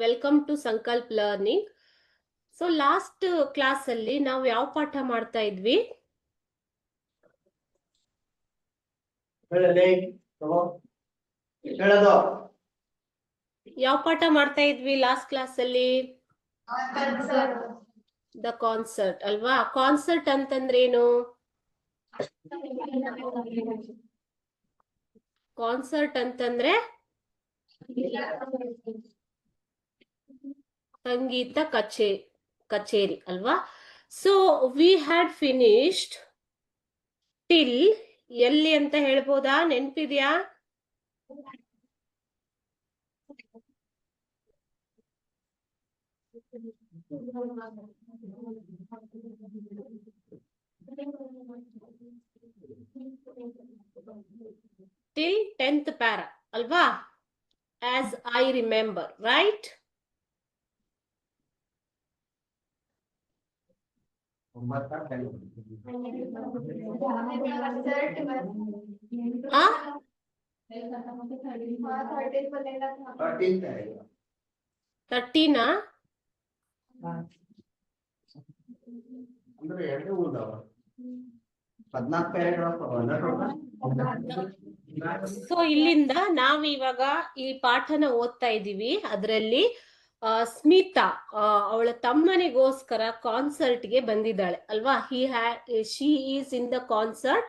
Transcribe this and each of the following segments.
Welcome to ಸಂಕಲ್ಪ learning. So last class ಅಲ್ಲಿ ನಾವು ಯಾವ ಪಾಠ ಮಾಡ್ತಾ ಇದ್ವಿ? ಯಾವ ಪಾಠ ಮಾಡ್ತಾ ಇದ್ವಿ ಲಾಸ್ಟ್ ಕ್ಲಾಸ್ ಅಲ್ಲಿ? ದ ಕಾನ್ಸರ್ಟ್ ಅಲ್ವಾ? ಕಾನ್ಸರ್ಟ್ ಅಂತಂದ್ರೇನು? ಕಾನ್ಸರ್ಟ್ ಅಂತಂದ್ರೆ ಸಂಗೀತ ಕಚೇರಿ ಅಲ್ವಾ? So we had finished till ಎಲ್ಲಿ ಅಂತ ಹೇಳ್ಬೋದಾ? ನೆನ್ಪಿದ್ಯಾ? till 10th para alva, as I remember, right? So ಇಲ್ಲಿಂದ ನಾವಿವಾಗ ಈ ಪಾಠನ ಓದ್ತಾ ಇದೀವಿ. ಅದರಲ್ಲಿ ಸ್ಮಿತಾ ಅವಳ ತಮ್ಮನಿಗೋಸ್ಕರ ಕಾನ್ಸರ್ಟ್ ಗೆ ಬಂದಿದ್ದಾಳೆ ಅಲ್ವಾ? She is in the concert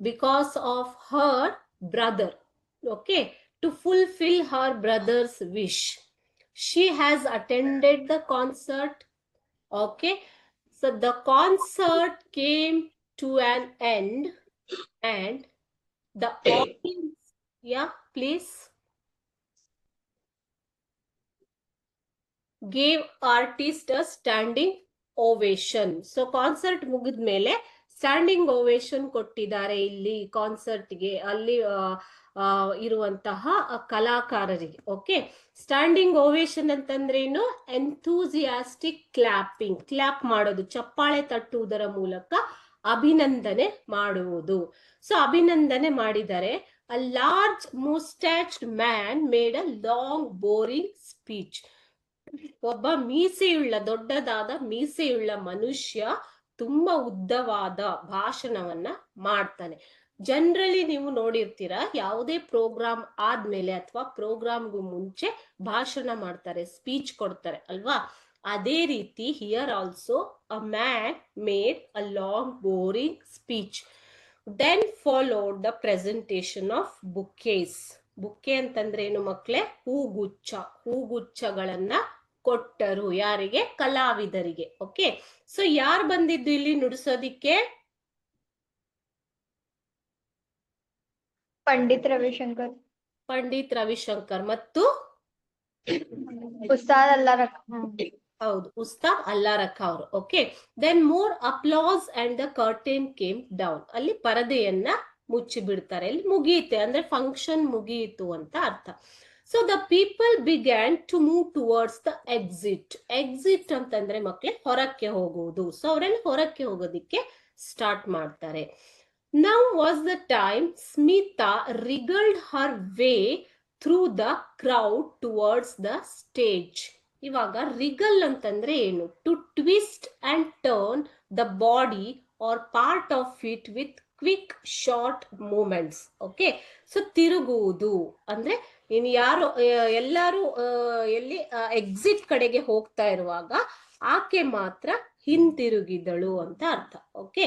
because of her brother. Okay, to fulfil her brother's wish. She has attended the concert. Okay, so the concert came to an end and the audience, yeah, please, gave artist a standing ovation. So concert ಮುಗಿದ್ಮೇಲೆ standing ovation ಕೊಟ್ಟಿದ್ದಾರೆ ಇಲ್ಲಿ concert ಗೆ, ಅಲ್ಲಿ ಇರುವಂತಹ ಕಲಾಕಾರರಿಗೆ. Okay, standing ovation ಅಂತಂದ್ರೇನು? Enthusiastic clapping, clap ಮಾಡೋದು, ಚಪ್ಪಾಳೆ ತಟ್ಟುವುದರ ಮೂಲಕ ಅಭಿನಂದನೆ ಮಾಡುವುದು. ಸೊ ಅಭಿನಂದನೆ ಮಾಡಿದರೆ a large mustached man made a long boring speech. ಒಬ್ಬ ಮೀಸೆಯುಳ್ಳ, ದೊಡ್ಡದಾದ ಮೀಸೆಯುಳ್ಳ ಮನುಷ್ಯ ತುಂಬಾ ಉದ್ದವಾದ ಭಾಷಣವನ್ನ ಮಾಡ್ತಾನೆ. ಜನರಲಿ ನೀವು ನೋಡಿರ್ತೀರಾ, ಯಾವುದೇ ಪ್ರೋಗ್ರಾಮ್ ಆದ್ಮೇಲೆ ಅಥವಾ ಪ್ರೋಗ್ರಾಮ್ಗೂ ಮುಂಚೆ ಭಾಷಣ ಮಾಡ್ತಾರೆ, ಸ್ಪೀಚ್ ಕೊಡ್ತಾರೆ ಅಲ್ವಾ? ಅದೇ ರೀತಿ here also a man made a long boring speech. Then followed the presentation of bouquets. Bouquet ಅಂತಂದ್ರೆ ಏನು ಮಕ್ಳೇ? ಹೂಗುಚ್ಛ. ಹೂಗುಚ್ಛಗಳನ್ನ ಕೊಟ್ಟರು. ಯಾರಿಗೆ? ಕಲಾವಿದರಿಗೆ. ಓಕೆ, ಸೊ ಯಾರು ಬಂದಿದ್ದು ಇಲ್ಲಿ ನುಡಿಸೋದಿಕ್ಕೆ? ಪಂಡಿತ್ ರವಿಶಂಕರ್. ಪಂಡಿತ್ ರವಿಶಂಕರ್ ಮತ್ತು ಉಸ್ತಾದ್ ಅಲ್ಲಾ ರಖಾ. ಹೌದು, ಉಸ್ತಾದ್ ಅಲ್ಲಾ ರಖಾ ಅವರು. Okay, then more applause and the curtain came down. ಅಲ್ಲಿ ಪರದೆಯನ್ನ ಮುಚ್ಚಿ ಬಿಡ್ತಾರೆ. ಅಲ್ಲಿ ಮುಗಿಯುತ್ತೆ ಅಂದ್ರೆ ಫಂಕ್ಷನ್ ಮುಗಿಯಿತು ಅಂತ ಅರ್ಥ. So the people began to move towards the exit. Exit ಅಂತಂದ್ರೆ ಮಕ್ಕಳೇ ಹೊರಕ್ಕೆ ಹೋಗುವುದು. ಸೊ ಅವರೆಲ್ಲ ಹೊರಕ್ಕೆ ಹೋಗೋದಿಕ್ಕೆ ಸ್ಟಾರ್ಟ್ ಮಾಡ್ತಾರೆ. Now was the time Smita wriggled her way through the crowd towards the stage. ಇವಾಗ ರಿಗಲ್ ಅಂತಂದ್ರೆ ಏನು? To twist and turn the body or part of it with quick short movements. Okay, so ತಿರುಗುವುದು ಅಂದ್ರೆ ಇನ್ನು ಯಾರು ಎಲ್ಲರೂ ಎಲ್ಲಿ ಎಕ್ಸಿಟ್ ಕಡೆಗೆ ಹೋಗ್ತಾ ಇರುವಾಗ ಆಕೆ ಮಾತ್ರ ಹಿಂತಿರುಗಿದಳು ಅಂತ ಅರ್ಥ. Okay,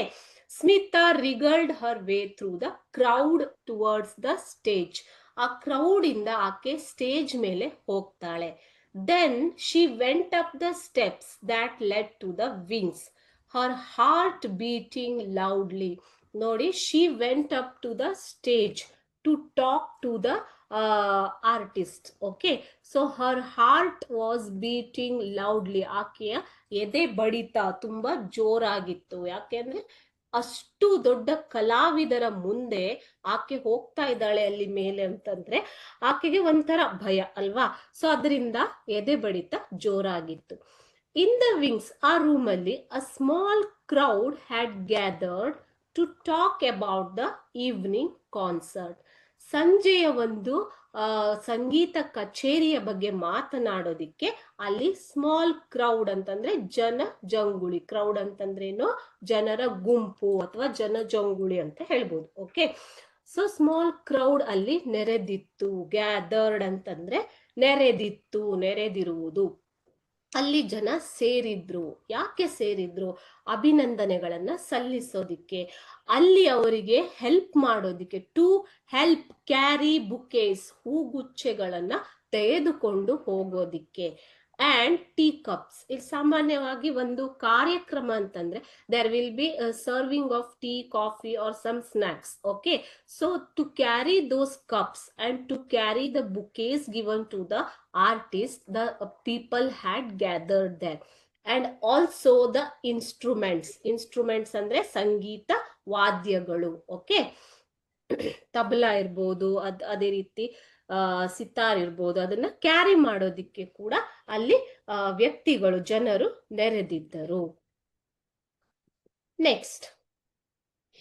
Smita wriggled her way through the crowd towards the stage. ಆ ಕ್ರೌಡ್ ಇಂದ ಆಕೆ ಸ್ಟೇಜ್ ಮೇಲೆ ಹೋಗ್ತಾಳೆ. Then she went up the steps that led to the wings, her heart beating loudly. ನೋಡಿ, she went up to the stage to talk to the artist. Okay, so her heart was beating loudly. ಆಕೆಯ ಎದೆ ಬಡಿತ ತುಂಬಾ ಜೋರಾಗಿತ್ತು. ಯಾಕೆಂದ್ರೆ ಅಷ್ಟು ದೊಡ್ಡ ಕಲಾವಿದರ ಮುಂದೆ ಆಕೆ ಹೋಗ್ತಾ ಇದ್ದಾಳೆ ಅಲ್ಲಿ ಮೇಲೆ ಅಂತಂದ್ರೆ ಆಕೆಗೆ ಒಂಥರ ಭಯ ಅಲ್ವಾ? ಸೊ ಅದರಿಂದ ಎದೆ ಬಡಿತ ಜೋರಾಗಿತ್ತು. ಇನ್ ದ ವಿಂಗ್ಸ್, ಆ ರೂಮ್ ಅಲ್ಲಿ a small crowd had gathered to talk about the evening concert. ಸಂಜೆಯ ಒಂದು ಸಂಗೀತ ಕಚೇರಿಯ ಬಗ್ಗೆ ಮಾತನಾಡೋದಿಕ್ಕೆ ಅಲ್ಲಿ ಸ್ಮಾಲ್ ಕ್ರೌಡ್ ಅಂತಂದ್ರೆ ಜನ ಜಂಗುಳಿ. ಕ್ರೌಡ್ ಅಂತಂದ್ರೇನು? ಜನರ ಗುಂಪು ಅಥವಾ ಜನ ಜಂಗುಳಿ ಅಂತ ಹೇಳ್ಬೋದು. ಓಕೆ, ಸೊ ಸ್ಮಾಲ್ ಕ್ರೌಡ್ ಅಲ್ಲಿ ನೆರೆದಿತ್ತು. ಗ್ಯಾದರ್ಡ್ ಅಂತಂದ್ರೆ ನೆರೆದಿತ್ತು, ನೆರೆದಿರುವುದು. ಅಲ್ಲಿ ಜನ ಸೇರಿದ್ರು. ಯಾಕೆ ಸೇರಿದ್ರು? ಅಭಿನಂದನೆಗಳನ್ನ ಸಲ್ಲಿಸೋದಿಕ್ಕೆ, ಅಲ್ಲಿ ಅವರಿಗೆ ಹೆಲ್ಪ್ ಮಾಡೋದಿಕ್ಕೆ. ಟು ಹೆಲ್ಪ್ ಕ್ಯಾರಿ ಬುಕೇಸ್, ಹೂಗುಚ್ಛೆಗಳನ್ನ ತೆಗೆದುಕೊಂಡು ಹೋಗೋದಿಕ್ಕೆ. ಅಂಡ್ ಟೀ ಕಪ್ಸ್, ಇಲ್ಲಿ ಸಾಮಾನ್ಯವಾಗಿ ಒಂದು ಕಾರ್ಯಕ್ರಮ ಅಂತಂದ್ರೆ there will be serving of tea, coffee or some snacks. Okay, so to carry those cups and to carry the bouquets given to the artists, the people had gathered there. And also the instruments ಅಂದ್ರೆ ಸಂಗೀತ ವಾದ್ಯಗಳು. Okay, tabla ಇರ್ಬೋದು, ಅದೇ ರೀತಿ ಸಿತಾರ್ ಇರ್ಬೋದು, ಅದನ್ನ carry ಮಾಡೋದಿಕ್ಕೆ ಕೂಡ ಅಲ್ಲಿ ವ್ಯಕ್ತಿಗಳು, ಜನರು ನೆರೆದಿದ್ದರು. Next,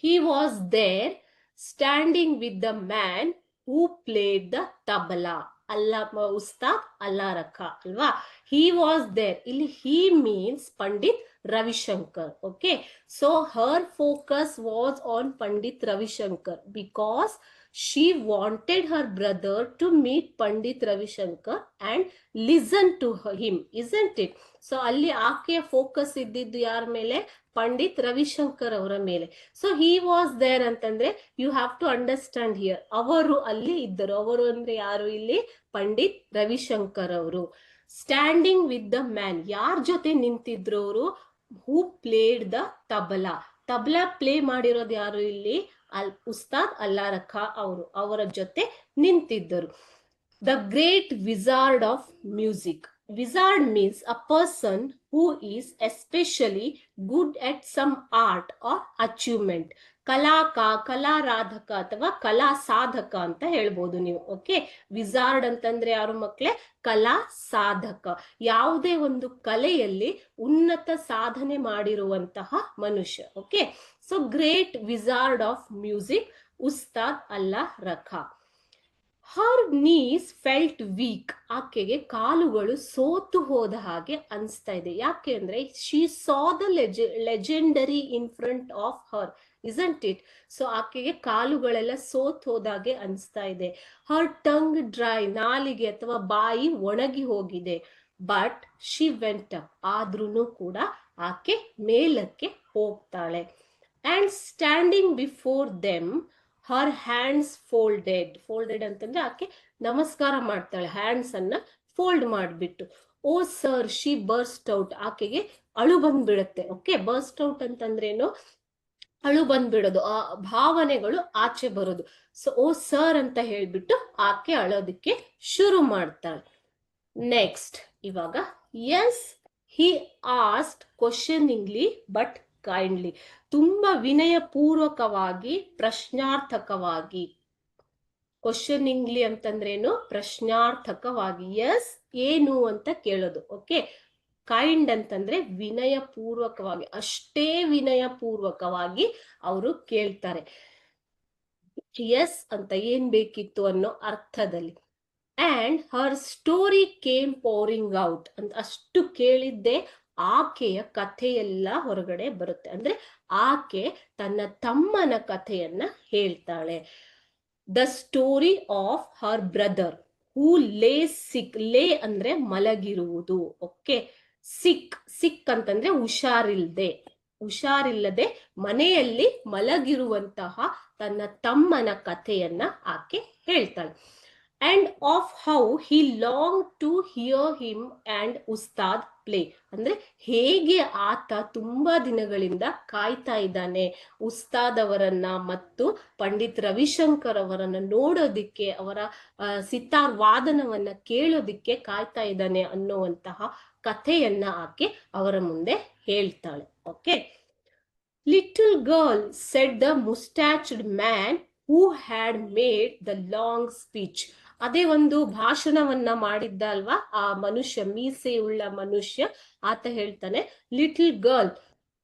he was there standing with the man who played the tabla. ಅಲ್ಲ ಉಸ್ತಾದ್ ಅಲ್ಲಾ ರಖಾ ಅಲ್ವಾ? he was there, ಇಲ್ಲಿ he means Pandit Ravishankar. Okay, so her focus was on Pandit Ravishankar because she wanted her brother to meet Pandit Ravishankar and listen to him, isn't it? So ಅಲ್ಲಿ ಆಕೆಯ focus ಇದ್ದಿದ್ದು ಯಾರ ಮೇಲೆ? ಪಂಡಿತ್ ರವಿಶಂಕರ್ ಅವರ ಮೇಲೆ. ಸೊ ಹಿ ವಾಸ್ ದೇರ್ ಅಂತಂದ್ರೆ you have to understand here, ಅವರು ಅಲ್ಲಿ ಇದ್ದರು. ಅವರು ಅಂದ್ರೆ ಯಾರು? ಇಲ್ಲಿ ಪಂಡಿತ್ ರವಿಶಂಕರ್ ಅವರು. ಸ್ಟ್ಯಾಂಡಿಂಗ್ ವಿತ್ ದ ಮ್ಯಾನ್, ಯಾರ ಜೊತೆ ನಿಂತಿದ್ರು ಅವರು? Who played the tabla. Tabla play ಮಾಡಿರೋದು ಯಾರು ಇಲ್ಲಿ? ಉಸ್ತಾದ್ ಅಲ್ಲಾ ರಖಾ ಅವರು, ಅವರ ಜೊತೆ ನಿಂತಿದ್ದರು. The great wizard of music. Wizard means a person who is especially good at some art or achievement. ಕಲಾರಾಧಕ ಅಥವಾ ಕಲಾ ಸಾಧಕ ಅಂತ ಹೇಳ್ಬೋದು ನೀವು. ಓಕೆ, ವಿಜಾರ್ಡ್ ಅಂತಂದ್ರೆ ಯಾರು ಮಕ್ಕಳೇ? ಕಲಾ ಸಾಧಕ. ಯಾವುದೇ ಒಂದು ಕಲೆಯಲ್ಲಿ ಉನ್ನತ ಸಾಧನೆ ಮಾಡಿರುವಂತಹ ಮನುಷ್ಯ. Okay, so great wizard of music Ustad Alla ರಖಾ. her knees felt weak, ಆಕೆಗೆ ಕಾಲುಗಳು ಸೋತು ಹೋದ ಹಾಗೆ ಅನಿಸ್ತಾ ಇದೆ. ಯಾಕೆ ಅಂದ್ರೆ she saw the legendary in front of her, isn't it? So ಆಕೆಗೆ ಕಾಲುಗಳೆಲ್ಲ ಸೋತ್ ಹೋದಾಗೆ ಅನಿಸ್ತಾ ಇದೆ. her tongue dry, ನಾಲಿಗೆ ಅಥವಾ ಬಾಯಿ ಒಣಗಿ ಹೋಗಿದೆ. but she went up, ಆದ್ರೂನು ಕೂಡ ಆಕೆ ಮೇಲಕ್ಕೆ ಹೋಗ್ತಾಳೆ. and standing before them, her hands folded ಅಂತಂದ್ರೆ ಆಕೆ ನಮಸ್ಕಾರ ಮಾಡ್ತಾಳೆ. ಹ್ಯಾಂಡ್ಸ್ ಅನ್ನ ಫೋಲ್ಡ್ ಮಾಡ್ಬಿಟ್ಟು. ಓ ಸರ್, ಶಿ ಬರ್ಸ್ಟ್ ಔಟ್, ಆಕೆಗೆ ಅಳು ಬಂದ್ಬಿಡುತ್ತೆ. ಓಕೆ, ಬರ್ಸ್ಟ್ ಔಟ್ ಅಂತಂದ್ರೇನು? ಅಳು ಬಂದ್ಬಿಡೋದು, ಆ ಭಾವನೆಗಳು ಆಚೆ ಬರೋದು. ಸೊ ಓ ಸರ್ ಅಂತ ಹೇಳ್ಬಿಟ್ಟು ಆಕೆ ಅಳೋದಕ್ಕೆ ಶುರು ಮಾಡ್ತಾಳೆ. ನೆಕ್ಸ್ಟ್, ಇವಾಗ as he asked questioningly but kindly, ತುಂಬಾ ವಿನಯ ಪೂರ್ವಕವಾಗಿ, ಪ್ರಶ್ನಾರ್ಥಕವಾಗಿ. ಕ್ವಶನಿಂಗ್ಲಿ ಅಂತಂದ್ರೇನು? ಪ್ರಶ್ನಾರ್ಥಕವಾಗಿ. ಎಸ್ ಏನು ಅಂತ ಕೇಳೋದು. ಓಕೆ, ಕೈಂಡ್ ಅಂತಂದ್ರೆ ವಿನಯ ಪೂರ್ವಕವಾಗಿ, ಅಷ್ಟೇ ವಿನಯ ಪೂರ್ವಕವಾಗಿ ಅವರು ಕೇಳ್ತಾರೆ. ಎಸ್ ಅಂತ ಏನ್ ಬೇಕಿತ್ತು ಅನ್ನೋ ಅರ್ಥದಲ್ಲಿ. And Har story came pouring out ಅಂತ ಅಷ್ಟು ಕೇಳಿದ್ದೆ ಆಕೆಯ ಕಥೆಯೆಲ್ಲ ಹೊರಗಡೆ ಬರುತ್ತೆ. ಅಂದ್ರೆ ಆಕೆ ತನ್ನ ತಮ್ಮನ ಕಥೆಯನ್ನ ಹೇಳ್ತಾಳೆ. The story of her brother who lay sick. ಲೇ ಅಂದ್ರೆ ಮಲಗಿರುವುದು. ಓಕೆ, ಸಿಕ್ ಅಂತಂದ್ರೆ ಹುಷಾರಿಲ್ಲದೆ ಮನೆಯಲ್ಲಿ ಮಲಗಿರುವಂತಹ ತನ್ನ ತಮ್ಮನ ಕಥೆಯನ್ನ ಆಕೆ ಹೇಳ್ತಾಳೆ. and of how he longed to hear him and Ustad play, ಅಂದ್ರೆ ಹೇಗೆ ಆತ ತುಂಬಾ ದಿನಗಳಿಂದ ಕಾಯ್ತಾ ಇದ್ದಾನೆ ಉಸ್ತಾದ್ ಅವರನ್ನ ಮತ್ತು ಪಂಡಿತ್ ರವಿಶಂಕರ್ ಅವರನ್ನ ನೋಡೋದಿಕ್ಕೆ, ಅವರ ಸಿತಾರ್ ವಾದನವನ್ನ ಕೇಳೋದಿಕ್ಕೆ ಕಾಯ್ತಾ ಇದ್ದಾನೆ ಅನ್ನುವಂತಹ ಕಥೆಯನ್ನ ಆಕೆ ಅವರ ಮುಂದೆ ಹೇಳ್ತಾಳೆ. Okay, little girl said the mustached man who had made the long speech. ಅದೇ ಒಂದು ಭಾಷಣವನ್ನ ಮಾಡಿದ್ದ ಅಲ್ವಾ ಆ ಮನುಷ್ಯ, ಮೀಸೆಯುಳ್ಳ ಮನುಷ್ಯ, ಆತ ಹೇಳ್ತಾನೆ little girl,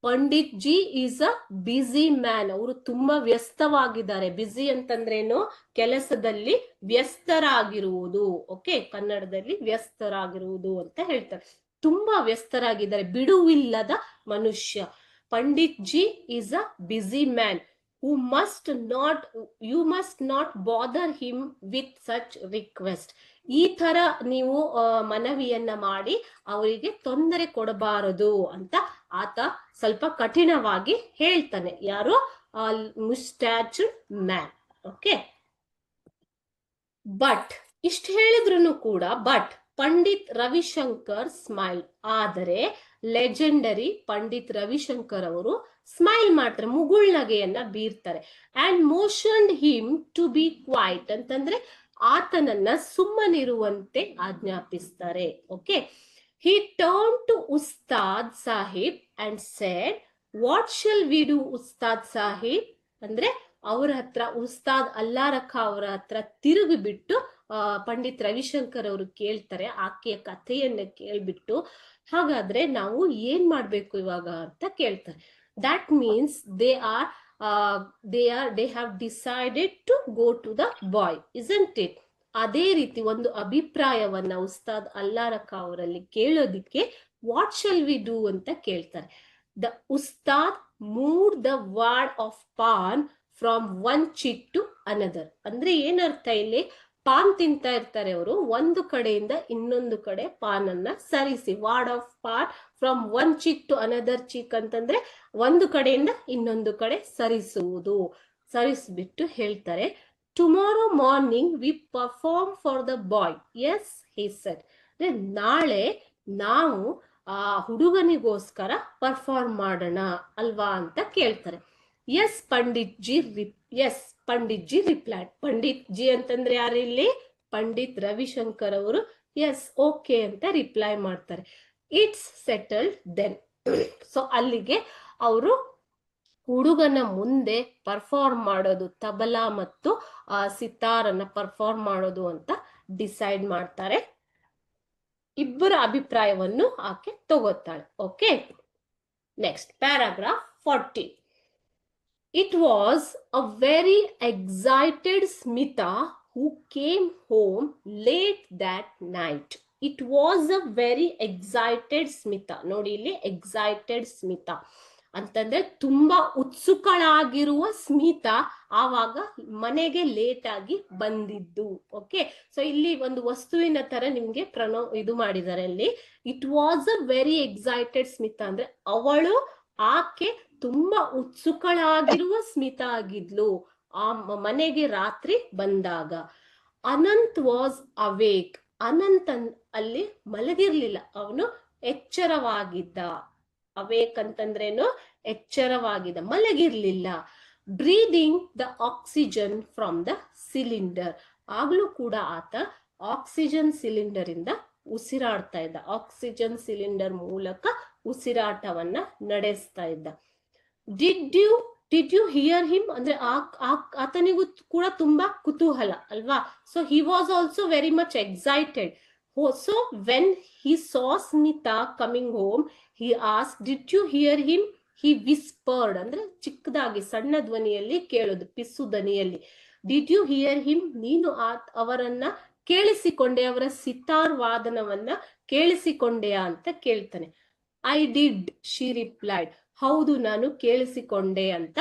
Pandit ji is a busy man. ಅವರು ತುಂಬಾ ವ್ಯಸ್ತವಾಗಿದ್ದಾರೆ. ಬಿಸಿ ಅಂತಂದ್ರೇನು? ಕೆಲಸದಲ್ಲಿ ವ್ಯಸ್ತರಾಗಿರುವುದು. ಓಕೆ, ಕನ್ನಡದಲ್ಲಿ ವ್ಯಸ್ತರಾಗಿರುವುದು ಅಂತ ಹೇಳ್ತಾರೆ. ತುಂಬಾ ವ್ಯಸ್ತರಾಗಿದ್ದಾರೆ, ಬಿಡುವಿಲ್ಲದ ಮನುಷ್ಯ. Pandit ji is a busy man who must not you must not bother him with such request. ಈ ತರ ನೀವು ಮನವಿಯನ್ನ ಮಾಡಿ ಅವರಿಗೆ ತೊಂದರೆ ಕೊಡಬಾರದು ಅಂತ ಆತ ಸ್ವಲ್ಪ ಕಠಿಣವಾಗಿ ಹೇಳ್ತಾನೆ. ಯಾರು? ಮುಸ್ಟಾಚ್ ಮ್ಯಾನ್. ಓಕೆ, ಬಟ್ ಇಷ್ಟು ಹೇಳಿದ್ರು ಕೂಡ ಬಟ್ ಪಂಡಿತ್ ರವಿಶಂಕರ್ ಸ್ಮೈಲ್. ಆದರೆ ಲೆಜೆಂಡರಿ ಪಂಡಿತ್ ರವಿಶಂಕರ್ ಅವರು ಸ್ಮೈಲ್ ಮಾಡ್ತಾರೆ, ಮುಗುಳ್ನಗೆಯನ್ನ ಬೀರ್ತಾರೆ. And motioned him to be quiet ಅಂತಂದ್ರೆ ಆತನನ್ನ ಸುಮ್ಮನಿರುವಂತೆ ಆಜ್ಞಾಪಿಸ್ತಾರೆ. Okay, he turned to Ustad Sahib and said, what shall we do Ustad Sahib? ಅಂದ್ರೆ ಅವರ ಹತ್ರ, ಉಸ್ತಾದ್ ಅಲ್ಲಾರಖ ಅವರ ಹತ್ರ ತಿರುಗಿ ಬಿಟ್ಟು ಪಂಡಿತ್ ರವಿಶಂಕರ್ ಅವರು ಕೇಳ್ತಾರೆ, ಆಕೆಯ ಕಥೆಯನ್ನ ಕೇಳ್ಬಿಟ್ಟು, ಹಾಗಾದ್ರೆ ನಾವು ಏನ್ ಮಾಡ್ಬೇಕು ಇವಾಗ ಅಂತ ಕೇಳ್ತಾರೆ. That means they have decided to go to the boy, isn't it? ಅದೇ ರೀತಿ ಒಂದು ಅಭಿಪ್ರಾಯವನ್ನ ಉಸ್ತಾದ್ ಅಲ್ಲಾರಖ ಅವರಲ್ಲಿ ಕೇಳೋದಿಕ್ಕೆ ವಾಟ್ ಶಲ್ ವಿ ಡೂ ಅಂತ ಕೇಳ್ತಾರೆ. The Ustad moved the wad of paan from one cheek to another. ಅಂದ್ರೆ ಏನರ್ಥ ಇಲ್ಲಿ? ಪಾನ್ ತಿಂತಾ ಇರ್ತಾರೆ ಅವರು, ಒಂದು ಕಡೆಯಿಂದ ಇನ್ನೊಂದು ಕಡೆ ಪಾನನ್ನ ಸರಿಸಿ. Wad of paan from one cheek to another cheek ಅಂತಂದ್ರೆ ಒಂದು ಕಡೆಯಿಂದ ಇನ್ನೊಂದು ಕಡೆ ಸರಿಸುವುದು. ಸರಿಸ್ಬಿಟ್ಟು ಹೇಳ್ತಾರೆ, tomorrow morning we perform for the boy. As he said. ನಾಳೆ ನಾವು ಆ ಹುಡುಗನಿಗೋಸ್ಕರ ಪರ್ಫಾರ್ಮ್ ಮಾಡೋಣ ಅಲ್ವಾ ಅಂತ ಕೇಳ್ತಾರೆ. As Pandit ji replied. ಪಂಡಿತ್ ಜಿ ಅಂತಂದ್ರೆ ಯಾರು ಇಲ್ಲಿ? ಪಂಡಿತ್ ರವಿಶಂಕರ್ ಅವರು ಎಸ್ ಓಕೆ ಅಂತ ರಿಪ್ಲೈ ಮಾಡ್ತಾರೆ. It's settled then. ಸೊ ಅಲ್ಲಿಗೆ ಅವರು ಹುಡುಗನ ಮುಂದೆ ಪರ್ಫಾರ್ಮ್ ಮಾಡೋದು, ತಬಲಾ ಮತ್ತು ಸಿತಾರನ್ನ ಪರ್ಫಾರ್ಮ್ ಮಾಡೋದು ಅಂತ ಡಿಸೈಡ್ ಮಾಡ್ತಾರೆ. ಇಬ್ಬರ ಅಭಿಪ್ರಾಯವನ್ನು ಆಕೆ ತಗೋತಾಳೆ. Okay, next paragraph 40. It was a very excited Smita who came home late that night. It was a very excited Smita. ನೋಡಿ ಇಲ್ಲಿ excited Smita ಅಂತಂದ್ರೆ ತುಂಬಾ ಉತ್ಸುಕಳಾಗಿರುವ ಸ್ಮಿತಾ ಆವಾಗ ಮನೆಗೆ ಲೇಟ್ ಆಗಿ ಬಂದಿದ್ದು. ಓಕೆ, ಸೊ ಇಲ್ಲಿ ಒಂದು ವಸ್ತುವಿನ ತರ ನಿಮ್ಗೆ ಇದು ಮಾಡಿದ್ದಾರೆ ಅಲ್ಲಿ. It was a very excited Smita ಅಂದ್ರೆ ಅವಳು, ಆಕೆ ತುಂಬಾ ಉತ್ಸುಕಳಾಗಿರುವ ಸ್ಮಿತಾ ಆಗಿದ್ಲು ಆ ಮನೆಗೆ ರಾತ್ರಿ ಬಂದಾಗ. Ananth was awake. ಅನಂತ್ ಅಲ್ಲಿ ಮಲಗಿರ್ಲಿಲ್ಲ, ಅವನು ಎಚ್ಚರವಾಗಿದ್ದ. ಅವೇಕ್ ಅಂತಂದ್ರೇನು? ಎಚ್ಚರವಾಗಿದ್ದ, ಮಲಗಿರ್ಲಿಲ್ಲ. Breathing the oxygen from the cylinder. ಆಗ್ಲೂ ಕೂಡ ಆತ ಆಕ್ಸಿಜನ್ ಸಿಲಿಂಡರ್ ಇಂದ ಉಸಿರಾಡ್ತಾ ಇದ್ದ. ಆಕ್ಸಿಜನ್ ಸಿಲಿಂಡರ್ ಮೂಲಕ ಉಸಿರಾಟವನ್ನ ನಡೆಸ್ತಾ ಇದ್ದ. ಡಿಡ್ ಯು ಹಿಯರ್ ಹಿಮ್ ಅಂದ್ರೆ ಆತನಿಗೂ ಕೂಡ ತುಂಬಾ ಕುತೂಹಲ ಅಲ್ವಾ. So he was also very much excited. So when he saw Smita coming home, he asked, did you hear him? He whispered ಅಂದ್ರೆ ಚಿಕ್ಕದಾಗಿ ಸಣ್ಣ ಧ್ವನಿಯಲ್ಲಿ ಕೇಳೋದು, ಪಿಸು ಧ್ವನಿಯಲ್ಲಿ. Did you hear him? ನೀನು ಅವರನ್ನ ಕೇಳಿಸಿಕೊಂಡೆ, ಅವರ ಸಿತಾರ್ ವಾದನವನ್ನ ಕೇಳಿಸಿಕೊಂಡೆಯಾ ಅಂತ ಕೇಳ್ತಾನೆ. I did, she replied. ಹೌದು, ನಾನು ಕೇಳಿಸಿಕೊಂಡೆ ಅಂತ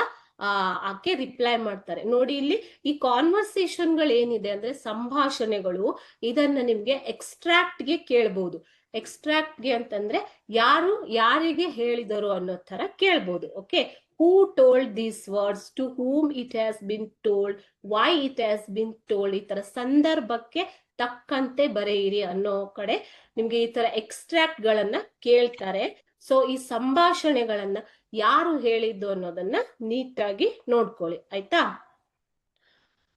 ಆಕೆ ರಿಪ್ಲೈ ಮಾಡ್ತಾರೆ. ನೋಡಿ ಇಲ್ಲಿ ಈ ಕಾನ್ವರ್ಸೇಷನ್ಗಳು ಏನಿದೆ ಅಂದ್ರೆ ಸಂಭಾಷಣೆಗಳು, ಇದನ್ನ ನಿಮ್ಗೆ ಎಕ್ಸ್ಟ್ರಾಕ್ಟ್ ಗೆ ಕೇಳ್ಬಹುದು. ಎಕ್ಸ್ಟ್ರಾಕ್ಟ್ ಗೆ ಅಂತಂದ್ರೆ ಯಾರು ಯಾರಿಗೆ ಹೇಳಿದರು ಅನ್ನೋ ತರ ಕೇಳ್ಬಹುದು. Okay, who told these words, to whom it has been told, why it has been told. ಈ ತರ ಸಂದರ್ಭಕ್ಕೆ ತಕ್ಕಂತೆ ಬರೆಯಿರಿ ಅನ್ನೋ ಕಡೆ ನಿಮ್ಗೆ ಈ ತರ ಎಕ್ಸ್ಟ್ರಾಕ್ಟ್ ಗಳನ್ನ ಕೇಳ್ತಾರೆ. ಸೊ ಈ ಸಂಭಾಷಣೆಗಳನ್ನ ಯಾರು ಹೇಳಿದ್ದು ಅನ್ನೋದನ್ನ ನೀಟಾಗಿ ನೋಡ್ಕೊಳ್ಳಿ, ಆಯ್ತಾ.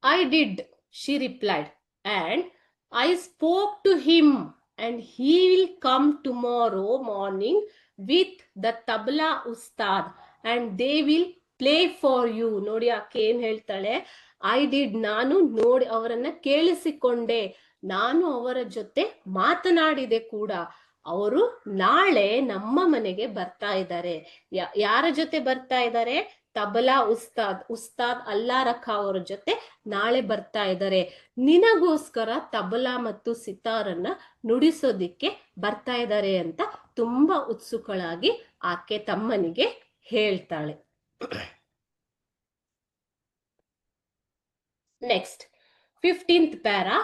I did, she replied, and I spoke to him and he will come tomorrow morning with the tabla ustad and they will play for you. ನೋಡಿ ಆಕೆ ಏನ್ ಹೇಳ್ತಾಳೆ? ಐ ಡಿಡ್, ನಾನು ಅವರನ್ನ ಕೇಳಿಸಿಕೊಂಡೆ, ನಾನು ಅವರ ಜೊತೆ ಮಾತನಾಡಿದೆ ಕೂಡ. ಅವರು ನಾಳೆ ನಮ್ಮ ಮನೆಗೆ ಬರ್ತಾ ಇದ್ದಾರೆ. ಯಾರ ಜೊತೆ ಬರ್ತಾ ಇದ್ದಾರೆ? ತಬಲಾ ಉಸ್ತಾದ್ ಅಲ್ಲಾ ರಖಾ ಅವರ ಜೊತೆ ನಾಳೆ ಬರ್ತಾ ಇದ್ದಾರೆ. ನಿನಗೋಸ್ಕರ ತಬಲಾ ಮತ್ತು ಸಿತಾರನ್ನ ನುಡಿಸೋದಿಕ್ಕೆ ಬರ್ತಾ ಇದ್ದಾರೆ ಅಂತ ತುಂಬಾ ಉತ್ಸುಕಳಾಗಿ ಆಕೆ ತಮ್ಮನಿಗೆ ಹೇಳ್ತಾಳೆ. Next 15th para.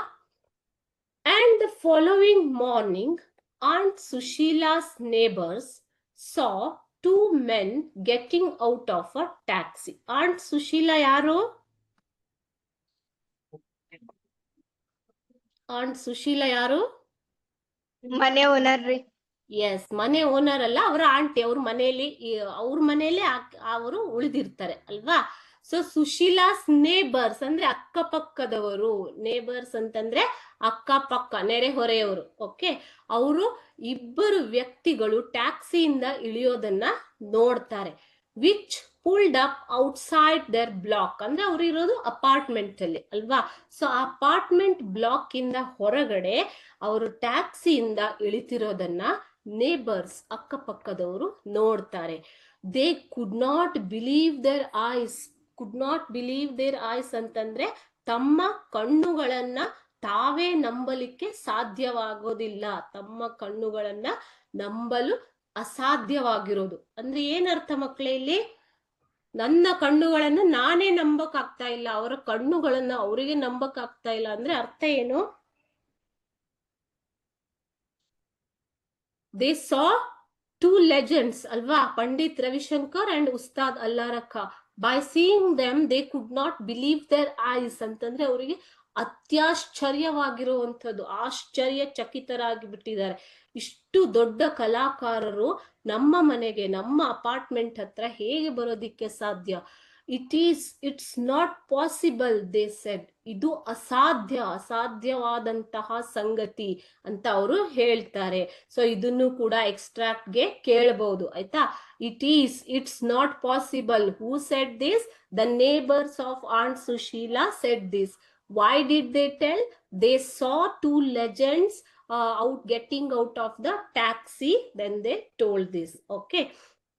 And the following morning, Aunt Sushila's neighbors saw two men getting out of a taxi. Aunt Sushila ಯಾರು? Aunt Sushila ಯಾರು? ಮನೆ ಓನರ್ ರೀ. ಎಸ್, ಮನೆ ಓನರ್ ಅಲ್ಲ, ಅವರ ಆಂಟಿ. ಅವ್ರ ಮನೆಯಲ್ಲಿ ಅವರು ಉಳಿದಿರ್ತಾರೆ ಅಲ್ವಾ. ಸೊ ಸುಶೀಲಾಸ್ ನೇಬರ್ಸ್ ಅಂದ್ರೆ ಅಕ್ಕಪಕ್ಕದವರು. ನೇಬರ್ಸ್ ಅಂತಂದ್ರೆ ಅಕ್ಕಪಕ್ಕ, ನೆರೆಹೊರೆಯವರು. ಓಕೆ, ಅವರು ಇಬ್ಬರು ವ್ಯಕ್ತಿಗಳು ಟ್ಯಾಕ್ಸಿಯಿಂದ ಇಳಿಯೋದನ್ನ ನೋಡ್ತಾರೆ. Which pulled up outside their block. ಅಂದ್ರೆ ಅವ್ರು ಇರೋದು ಅಪಾರ್ಟ್ಮೆಂಟ್ ಅಲ್ಲಿ ಅಲ್ವಾ. ಸೊ ಅಪಾರ್ಟ್ಮೆಂಟ್ ಬ್ಲಾಕ್ ಇಂದ ಹೊರಗಡೆ ಅವರು ಟ್ಯಾಕ್ಸಿಯಿಂದ ಇಳಿತಿರೋದನ್ನ ನೇಬರ್ಸ್, ಅಕ್ಕಪಕ್ಕದವರು ನೋಡ್ತಾರೆ. They could not believe their eyes. ಅಂತಂದ್ರೆ ತಮ್ಮ ಕಣ್ಣುಗಳನ್ನ ತಾವೇ ನಂಬಲಿಕ್ಕೆ ಸಾಧ್ಯವಾಗೋದಿಲ್ಲ. ತಮ್ಮ ಕಣ್ಣುಗಳನ್ನ ನಂಬಲು ಅಸಾಧ್ಯವಾಗಿರೋದು ಅಂದ್ರೆ ಏನರ್ಥ ಮಕ್ಕಳೇ? ಇಲ್ಲಿ ನನ್ನ ಕಣ್ಣುಗಳನ್ನ ನಾನೇ ನಂಬಕ್ ಆಗ್ತಾ ಇಲ್ಲ, ಅವರ ಕಣ್ಣುಗಳನ್ನ ಅವರಿಗೆ ನಂಬಕ್ ಆಗ್ತಾ ಇಲ್ಲ ಅಂದ್ರೆ ಅರ್ಥ ಏನು? ದೇ ಸಾ ಟೂ ಲೆಜೆಂಡ್ಸ್ ಅಲ್ವಾ, Pandit Ravishankar and Ustad Alla Rakha. By seeing them they could not believe their eyes ಅಂತಂದ್ರೆ ಅವರಿಗೆ ಅತ್ಯಾಶ್ಚರ್ಯವಾಗಿರುವಂಥದ್ದು, ಆಶ್ಚರ್ಯಚಕಿತರಾಗಿ ಬಿಟ್ಟಿದ್ದಾರೆ. ಇಷ್ಟು ದೊಡ್ಡ ಕಲಾಕಾರರು ನಮ್ಮ ಮನೆಗೆ, ನಮ್ಮ ಅಪಾರ್ಟ್ಮೆಂಟ್ ಹತ್ರ ಹೇಗೆ ಬರೋದಿಕ್ಕೆ ಸಾಧ್ಯ? It's not possible they said. ಇದು ಅಸಾಧ್ಯವಾದಂತಹ ಸಂಗತಿ ಅಂತ ಅವರು ಹೇಳ್ತಾರೆ. ಸೊ ಇದನ್ನು ಕೂಡ ಎಕ್ಸ್ಟ್ರಾಕ್ಟ್ ಗೆ ಕೇಳಬಹುದು ಆಯ್ತಾ. It's not possible. Who said this? The neighbours of aunt Sushila said this. Why did they tell? They saw two legends getting out of the taxi. Then they told this. Okay,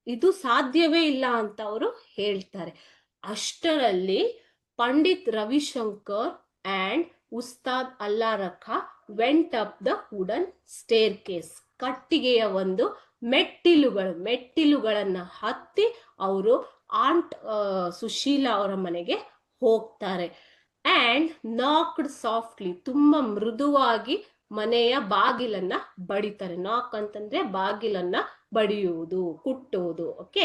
ಇದು ಸಾಧ್ಯವೇ ಇಲ್ಲ ಅಂತ ಅವರು ಹೇಳ್ತಾರೆ. ಅಷ್ಟರಲ್ಲಿ Pandit Ravishankar and Ustad Alla Rakha went up the wooden staircase. ಕಟ್ಟಿಗೆಯ ಒಂದು ಮೆಟ್ಟಿಲುಗಳನ್ನ ಹತ್ತಿ ಅವರು ಆಂಟ್ ಸುಶೀಲಾ ಅವರ ಮನೆಗೆ ಹೋಗ್ತಾರೆ. ಅಂಡ್ ನಾಕ್ಡ್ ಸಾಫ್ಟ್ಲಿ, ತುಂಬಾ ಮೃದುವಾಗಿ ಮನೆಯ ಬಾಗಿಲನ್ನ ಬಡಿತಾರೆ. ನಾಕ್ ಅಂತಂದ್ರೆ ಬಾಗಿಲನ್ನ ಬಡಿಯುವುದು, ಕುಟ್ಟುವುದು. Okay,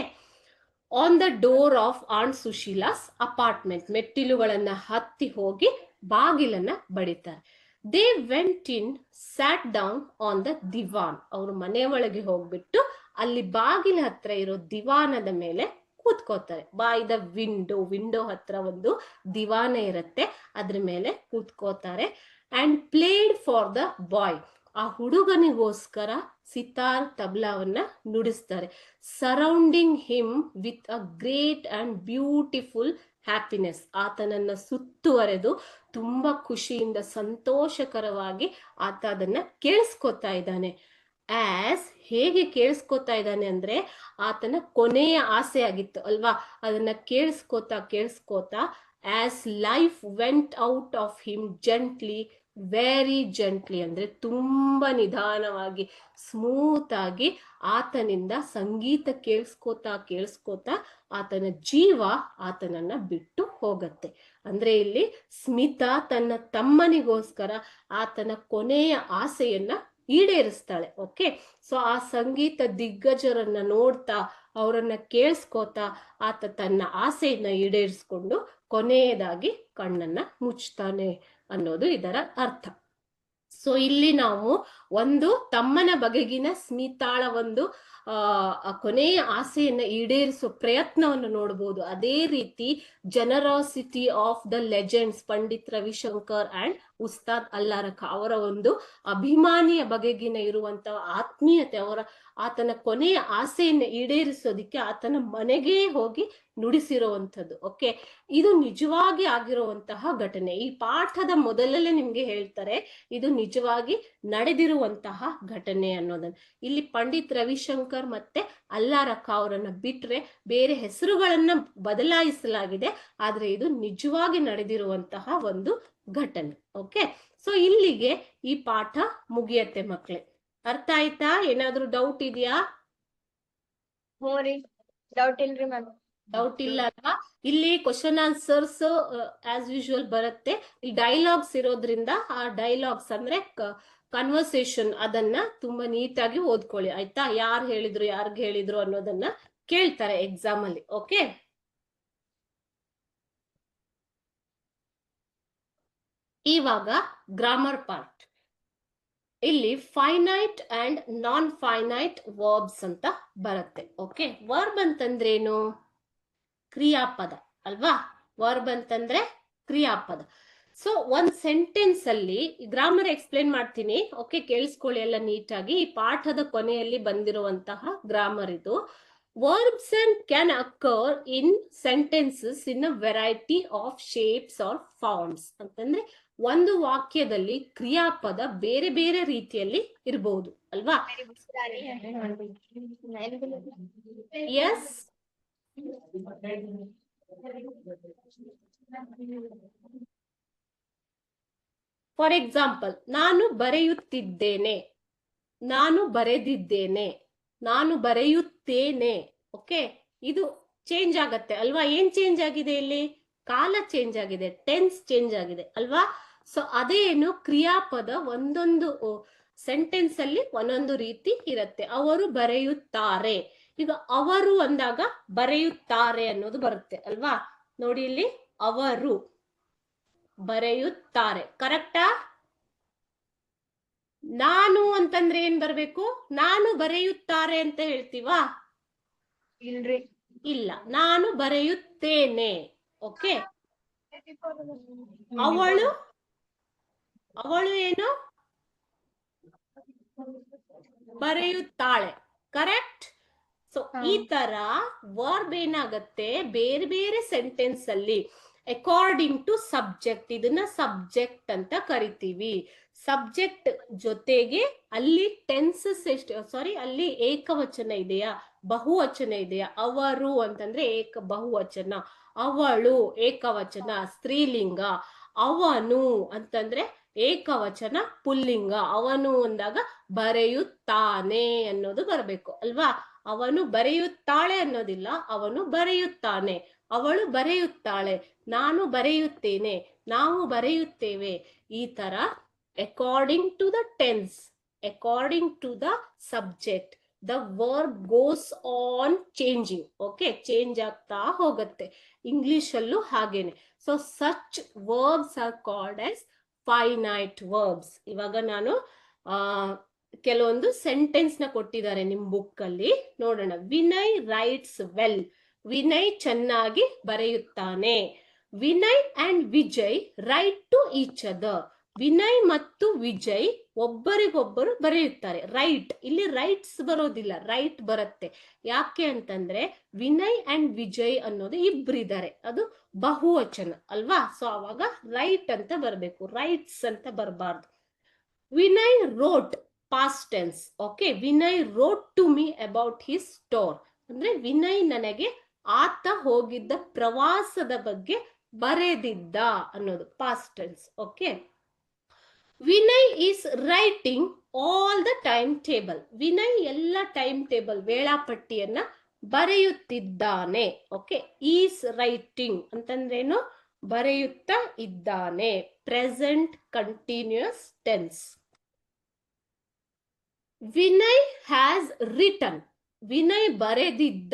on the door of aunt Sushila's apartment. ಮೆಟ್ಟಿಲುಗಳನ್ನ ಹತ್ತಿ ಹೋಗಿ ಬಾಗಿಲನ್ನ ಬಡಿತಾರೆ. They went in, sat down on the divan. ಅವರು ಮನೆ ಒಳಗೆ ಹೋಗ್ಬಿಟ್ಟು ಅಲ್ಲಿ ಬಾಗಿಲ ಹತ್ರ ಇರೋ ದಿವಾನದ ಮೇಲೆ ಕೂತ್ಕೋತಾರೆ. ಬೈ ದ ವಿಂಡೋ ಹತ್ರ ಒಂದು ದಿವಾನ ಇರುತ್ತೆ, ಅದ್ರ ಮೇಲೆ ಕೂತ್ಕೋತಾರೆ. And played for the boy. ಆ ಹುಡುಗನಿಗೋಸ್ಕರ ಸಿತಾರ್ ತಬ್ಲಾವನ್ನ ನುಡಿಸ್ತಾರೆ. Surrounding him with a great and beautiful happiness. ಆತನನ್ನ ಸುತ್ತುವರೆದು ತುಂಬಾ ಖುಷಿಯಿಂದ, ಸಂತೋಷಕರವಾಗಿ ಆತ ಅದನ್ನ ಕೇಳಿಸ್ಕೊತಾ ಇದ್ದಾನೆ. ಆಸ್, ಹೇಗೆ ಕೇಳಿಸ್ಕೊತಾ ಇದ್ದಾನೆ ಅಂದ್ರೆ ಆತನ ಕೊನೆಯ ಆಸೆ ಆಗಿತ್ತು ಅಲ್ವಾ, ಅದನ್ನ ಕೇಳಿಸ್ಕೋತಾ as life went out of him gently, very gently ಅಂದ್ರೆ ತುಂಬಾ ನಿಧಾನವಾಗಿ, ಸ್ಮೂತ್ ಆಗಿ ಆತನಿಂದ ಸಂಗೀತ ಕೇಳಿಸ್ಕೋತಾ ಆತನ ಜೀವ ಆತನನ್ನ ಬಿಟ್ಟು ಹೋಗತ್ತೆ. ಅಂದ್ರೆ ಇಲ್ಲಿ ಸ್ಮಿತಾ ತನ್ನ ತಮ್ಮನಿಗೋಸ್ಕರ ಆತನ ಕೊನೆಯ ಆಸೆಯನ್ನ ಈಡೇರಿಸ್ತಾಳೆ. ಓಕೆ, ಸೊ ಆ ಸಂಗೀತ ದಿಗ್ಗಜರನ್ನ ನೋಡ್ತಾ, ಅವರನ್ನ ಕೇಳಿಸ್ಕೋತಾ ಆತ ತನ್ನ ಆಸೆಯನ್ನ ಈಡೇರಿಸ್ಕೊಂಡು ಕೊನೆಯದಾಗಿ ಕಣ್ಣನ್ನ ಮುಚ್ತಾನೆ ಅನ್ನೋದು ಇದರ ಅರ್ಥ. ಸೊ ಇಲ್ಲಿ ನಾವು ಒಂದು ತಮ್ಮನ ಬಗೆಗಿನ ಸ್ಮಿತಾಳ ಒಂದು ಕೊನೆಯ ಆಸೆಯನ್ನ ಈಡೇರಿಸುವ ಪ್ರಯತ್ನವನ್ನು ನೋಡಬಹುದು. ಅದೇ ರೀತಿ generosity of the legends Pandit Ravishankar and Ustad Allarakha ಅವರ ಒಂದು ಅಭಿಮಾನಿಯ ಬಗೆಗಿನ ಇರುವಂತಹ ಆತ್ಮೀಯತೆ, ಆತನ ಕೊನೆಯ ಆಸೆಯನ್ನು ಈಡೇರಿಸೋದಿಕ್ಕೆ ಆತನ ಮನೆಗೆ ಹೋಗಿ ನುಡಿಸಿರುವಂಥದ್ದು. ಓಕೆ, ಇದು ನಿಜವಾಗಿ ಆಗಿರುವಂತಹ ಘಟನೆ. ಈ ಪಾಠದ ಮೊದಲಲ್ಲೇ ನಿಮ್ಗೆ ಹೇಳ್ತಾರೆ ಇದು ನಿಜವಾಗಿ ನಡೆದಿರುವಂತಹ ಘಟನೆ ಅನ್ನೋದನ್ನ. ಇಲ್ಲಿ ಪಂಡಿತ್ ರವಿಶಂಕರ್ ಮತ್ತೆ ಅಲ್ಲಾರಖ ಅವರನ್ನ ಬಿಟ್ರೆ ಬೇರೆ ಹೆಸರುಗಳನ್ನ ಬದಲಾಯಿಸಲಾಗಿದೆ, ಆದ್ರೆ ಇದು ನಿಜವಾಗಿ ನಡೆದಿರುವಂತಹ ಒಂದು ಘಟನೆ. ಓಕೆ, ಸೊ ಇಲ್ಲಿಗೆ ಈ ಪಾಠ ಮುಗಿಯತ್ತೆ ಮಕ್ಳೇ. ಅರ್ಥ ಆಯ್ತಾ? ಏನಾದ್ರೂ ಡೌಟ್ ಇದೆಯಾ? ಹ್ಞೂ ರೀ, ಡೌಟ್ ಇಲ್ರಿ ಮ್ಯಾಮ್. ಡೌಟ್ ಇಲ್ಲ ಅಲ್ವಾ? ಇಲ್ಲಿ ಕ್ವಶನ್ ಆನ್ಸರ್ಸ್ ಆಸ್ ಯೂಶುವಲ್ ಬರುತ್ತೆ. ಈ ಡೈಲಾಗ್ಸ್ ಇರೋದ್ರಿಂದ ಆ ಡೈಲಾಗ್ಸ್ ಅಂದ್ರೆ ಕನ್ವರ್ಸೇಷನ್ ಅದನ್ನ ತುಂಬಾ ನೀಟಾಗಿ ಓದ್ಕೊಳ್ಳಿ ಆಯ್ತಾ. ಯಾರು ಹೇಳಿದ್ರು ಯಾರ್ಗ್ ಹೇಳಿದ್ರು ಅನ್ನೋದನ್ನ ಕೇಳ್ತಾರೆ ಎಕ್ಸಾಮ್ ಅಲ್ಲಿ. ಓಕೆ, ಇವಾಗ ಗ್ರಾಮರ್ ಪಾರ್ಟ್. ಇಲ್ಲಿ finite and non finite verbs ಅಂತ ಬರುತ್ತೆ. ಓಕೆ, ವರ್ಬ್ ಅಂತಂದ್ರೇನು? ಕ್ರಿಯಾಪದ ಅಲ್ವಾ? ವರ್ಬ್ ಅಂತಂದ್ರೆ ಕ್ರಿಯಾಪದ. ಸೊ ಒಂದ್ ಸೆಂಟೆನ್ಸ್ ಅಲ್ಲಿ ಗ್ರಾಮರ್ ಎಕ್ಸ್ಪ್ಲೇನ್ ಮಾಡ್ತೀನಿ. ಓಕೆ, ಕೇಳಿಸ್ಕೊಳ್ಳಿ ಎಲ್ಲ ನೀಟಾಗಿ. ಈ ಪಾಠದ ಕೊನೆಯಲ್ಲಿ ಬಂದಿರುವಂತಹ ಗ್ರಾಮರ್ ಇದು. Verbs can occur in sentences in a variety of shapes or forms ಅಂತಂದ್ರೆ ಒಂದು ವಾಕ್ಯದಲ್ಲಿ ಕ್ರಿಯಾಪದ ಬೇರೆ ಬೇರೆ ರೀತಿಯಲ್ಲಿ ಇರಬಹುದು ಅಲ್ವಾ? ಎಸ್, ಫಾರ್ ಎಕ್ಸಾಂಪಲ್, ನಾನು ಬರೆಯುತ್ತಿದ್ದೇನೆ, ನಾನು ಬರೆದಿದ್ದೇನೆ, ನಾನು ಬರೆಯುತ್ತೇನೆ. ಓಕೆ, ಇದು ಚೇಂಜ್ ಆಗತ್ತೆ ಅಲ್ವಾ? ಏನ್ ಚೇಂಜ್ ಆಗಿದೆ ಇಲ್ಲಿ? ಕಾಲ ಚೇಂಜ್ ಆಗಿದೆ, ಟೆನ್ಸ್ ಚೇಂಜ್ ಆಗಿದೆ ಅಲ್ವಾ? ಸೊ ಅದೇನು, ಕ್ರಿಯಾಪದ ಒಂದೊಂದು ಸೆಂಟೆನ್ಸ್ ಅಲ್ಲಿ ಒಂದೊಂದು ರೀತಿ ಇರುತ್ತೆ. ಅವರು ಬರೆಯುತ್ತಾರೆ, ಈಗ ಅವರು ಅಂದಾಗ ಬರೆಯುತ್ತಾರೆ ಅನ್ನೋದು ಬರುತ್ತೆ ಅಲ್ವಾ? ನೋಡಿ ಇಲ್ಲಿ, ಅವರು ಬರೆಯುತ್ತಾರೆ, ಕರೆಕ್ಟಾ? ನಾನು ಅಂತಂದ್ರೆ ಏನ್ ಬರ್ಬೇಕು? ನಾನು ಬರೆಯುತ್ತಾರೆ ಅಂತ ಹೇಳ್ತೀವಾ? ಇಲ್ರಿ. ಇಲ್ಲ, ನಾನು ಬರೆಯುತ್ತೇನೆ. ಓಕೆ, ಅವಳು, ಅವಳು ಏನು? ಬರೆಯುತ್ತಾಳೆ, ಕರೆಕ್ಟ್? ಸೊ ಈ ತರ ವರ್ಬ್ ಏನಾಗತ್ತೆ, ಬೇರೆ ಬೇರೆ ಸೆಂಟೆನ್ಸ್ ಅಲ್ಲಿ ಅಕಾರ್ಡಿಂಗ್ ಟು ಸಬ್ಜೆಕ್ಟ್, ಇದನ್ನ ಸಬ್ಜೆಕ್ಟ್ ಅಂತ ಕರಿತೀವಿ. ಸಬ್ಜೆಕ್ಟ್ ಜೊತೆಗೆ ಅಲ್ಲಿ ಟೆನ್ಸಸ್ ಎಷ್ಟು, ಸಾರಿ ಅಲ್ಲಿ ಏಕವಚನ ಇದೆಯಾ ಬಹುವಚನ ಇದೆಯಾ? ಅವರು ಅಂತಂದ್ರೆ ಬಹುವಚನ, ಅವಳು ಏಕವಚನ ಸ್ತ್ರೀಲಿಂಗ, ಅವನು ಅಂತಂದ್ರೆ ಏಕವಚನ ಪುಲ್ಲಿಂಗ. ಅವನು ಅಂದಾಗ ಬರೆಯುತ್ತಾನೆ ಅನ್ನೋದು ಬರಬೇಕು ಅಲ್ವಾ? ಅವನು ಬರೆಯುತ್ತಾಳೆ ಅನ್ನೋದಿಲ್ಲ, ಅವನು ಬರೆಯುತ್ತಾನೆ, ಅವಳು ಬರೆಯುತ್ತಾಳೆ, ನಾನು ಬರೆಯುತ್ತೇನೆ, ನಾವು ಬರೆಯುತ್ತೇವೆ. ಈ ತರ according to the tense, according to the subject, the verb goes on changing. Okay, change ಆಗ್ತಾ ಹೋಗುತ್ತೆ. ಇಂಗ್ಲಿಷ್ ಅಲ್ಲೂ ಹಾಗೇನೆ. So such verbs are called as finite verbs. ಇವಾಗ ನಾನು ಕೆಲವೊಂದು ಸೆಂಟೆನ್ಸ್ ನ ಕೊಟ್ಟಿದ್ದಾರೆ ನಿಮ್ ಬುಕ್ ಅಲ್ಲಿ, ನೋಡೋಣ. ವಿನಯ್ ರೈಟ್ಸ್ ವೆಲ್, ವಿನಯ್ ಚೆನ್ನಾಗಿ ಬರೆಯುತ್ತಾನೆ. Vinay and Vijay write to each other, Vinay ಮತ್ತು ವಿಜಯ್ ಒಬ್ಬರಿಗೊಬ್ಬರು ಬರೆಯುತ್ತಾರೆ. ರೈಟ್, ಇಲ್ಲಿ ರೈಟ್ಸ್ ಬರೋದಿಲ್ಲ, ರೈಟ್ ಬರುತ್ತೆ. ಯಾಕೆ ಅಂತಂದ್ರೆ ವಿನಯ್ ಅಂಡ್ ವಿಜಯ್ ಅನ್ನೋದು ಇಬ್ಬರಿದ್ದಾರೆ, ಅದು ಬಹುವಚನ ಅಲ್ವಾ? ಸೊ ಅವಾಗ ರೈಟ್ ಅಂತ ಬರಬೇಕು, ರೈಟ್ಸ್ ಅಂತ ಬರಬಾರ್ದು. Vinay wrote, past tense. Okay, Vinay wrote to me about his store ಅಂದ್ರೆ ವಿನಯ್ ನನಗೆ ಆತ ಹೋಗಿದ್ದ ಪ್ರವಾಸದ ಬಗ್ಗೆ ಬರೆದಿದ್ದ ಅನ್ನೋದು past tense. Okay, Vinay is writing all the time table, Vinay ಎಲ್ಲ ಟೈಮ್ ಟೇಬಲ್ ವೇಳಾಪಟ್ಟಿಯನ್ನ ಬರೆಯುತ್ತಿದ್ದಾನೆ. ಓಕೆ, ಈಸ್ ರೈಟಿಂಗ್ ಅಂತಂದ್ರೇನು? ಬರೆಯುತ್ತಾ ಇದ್ದಾನೆ, present continuous tense. Vinay has written, Vinay ಬರೆದಿದ್ದ,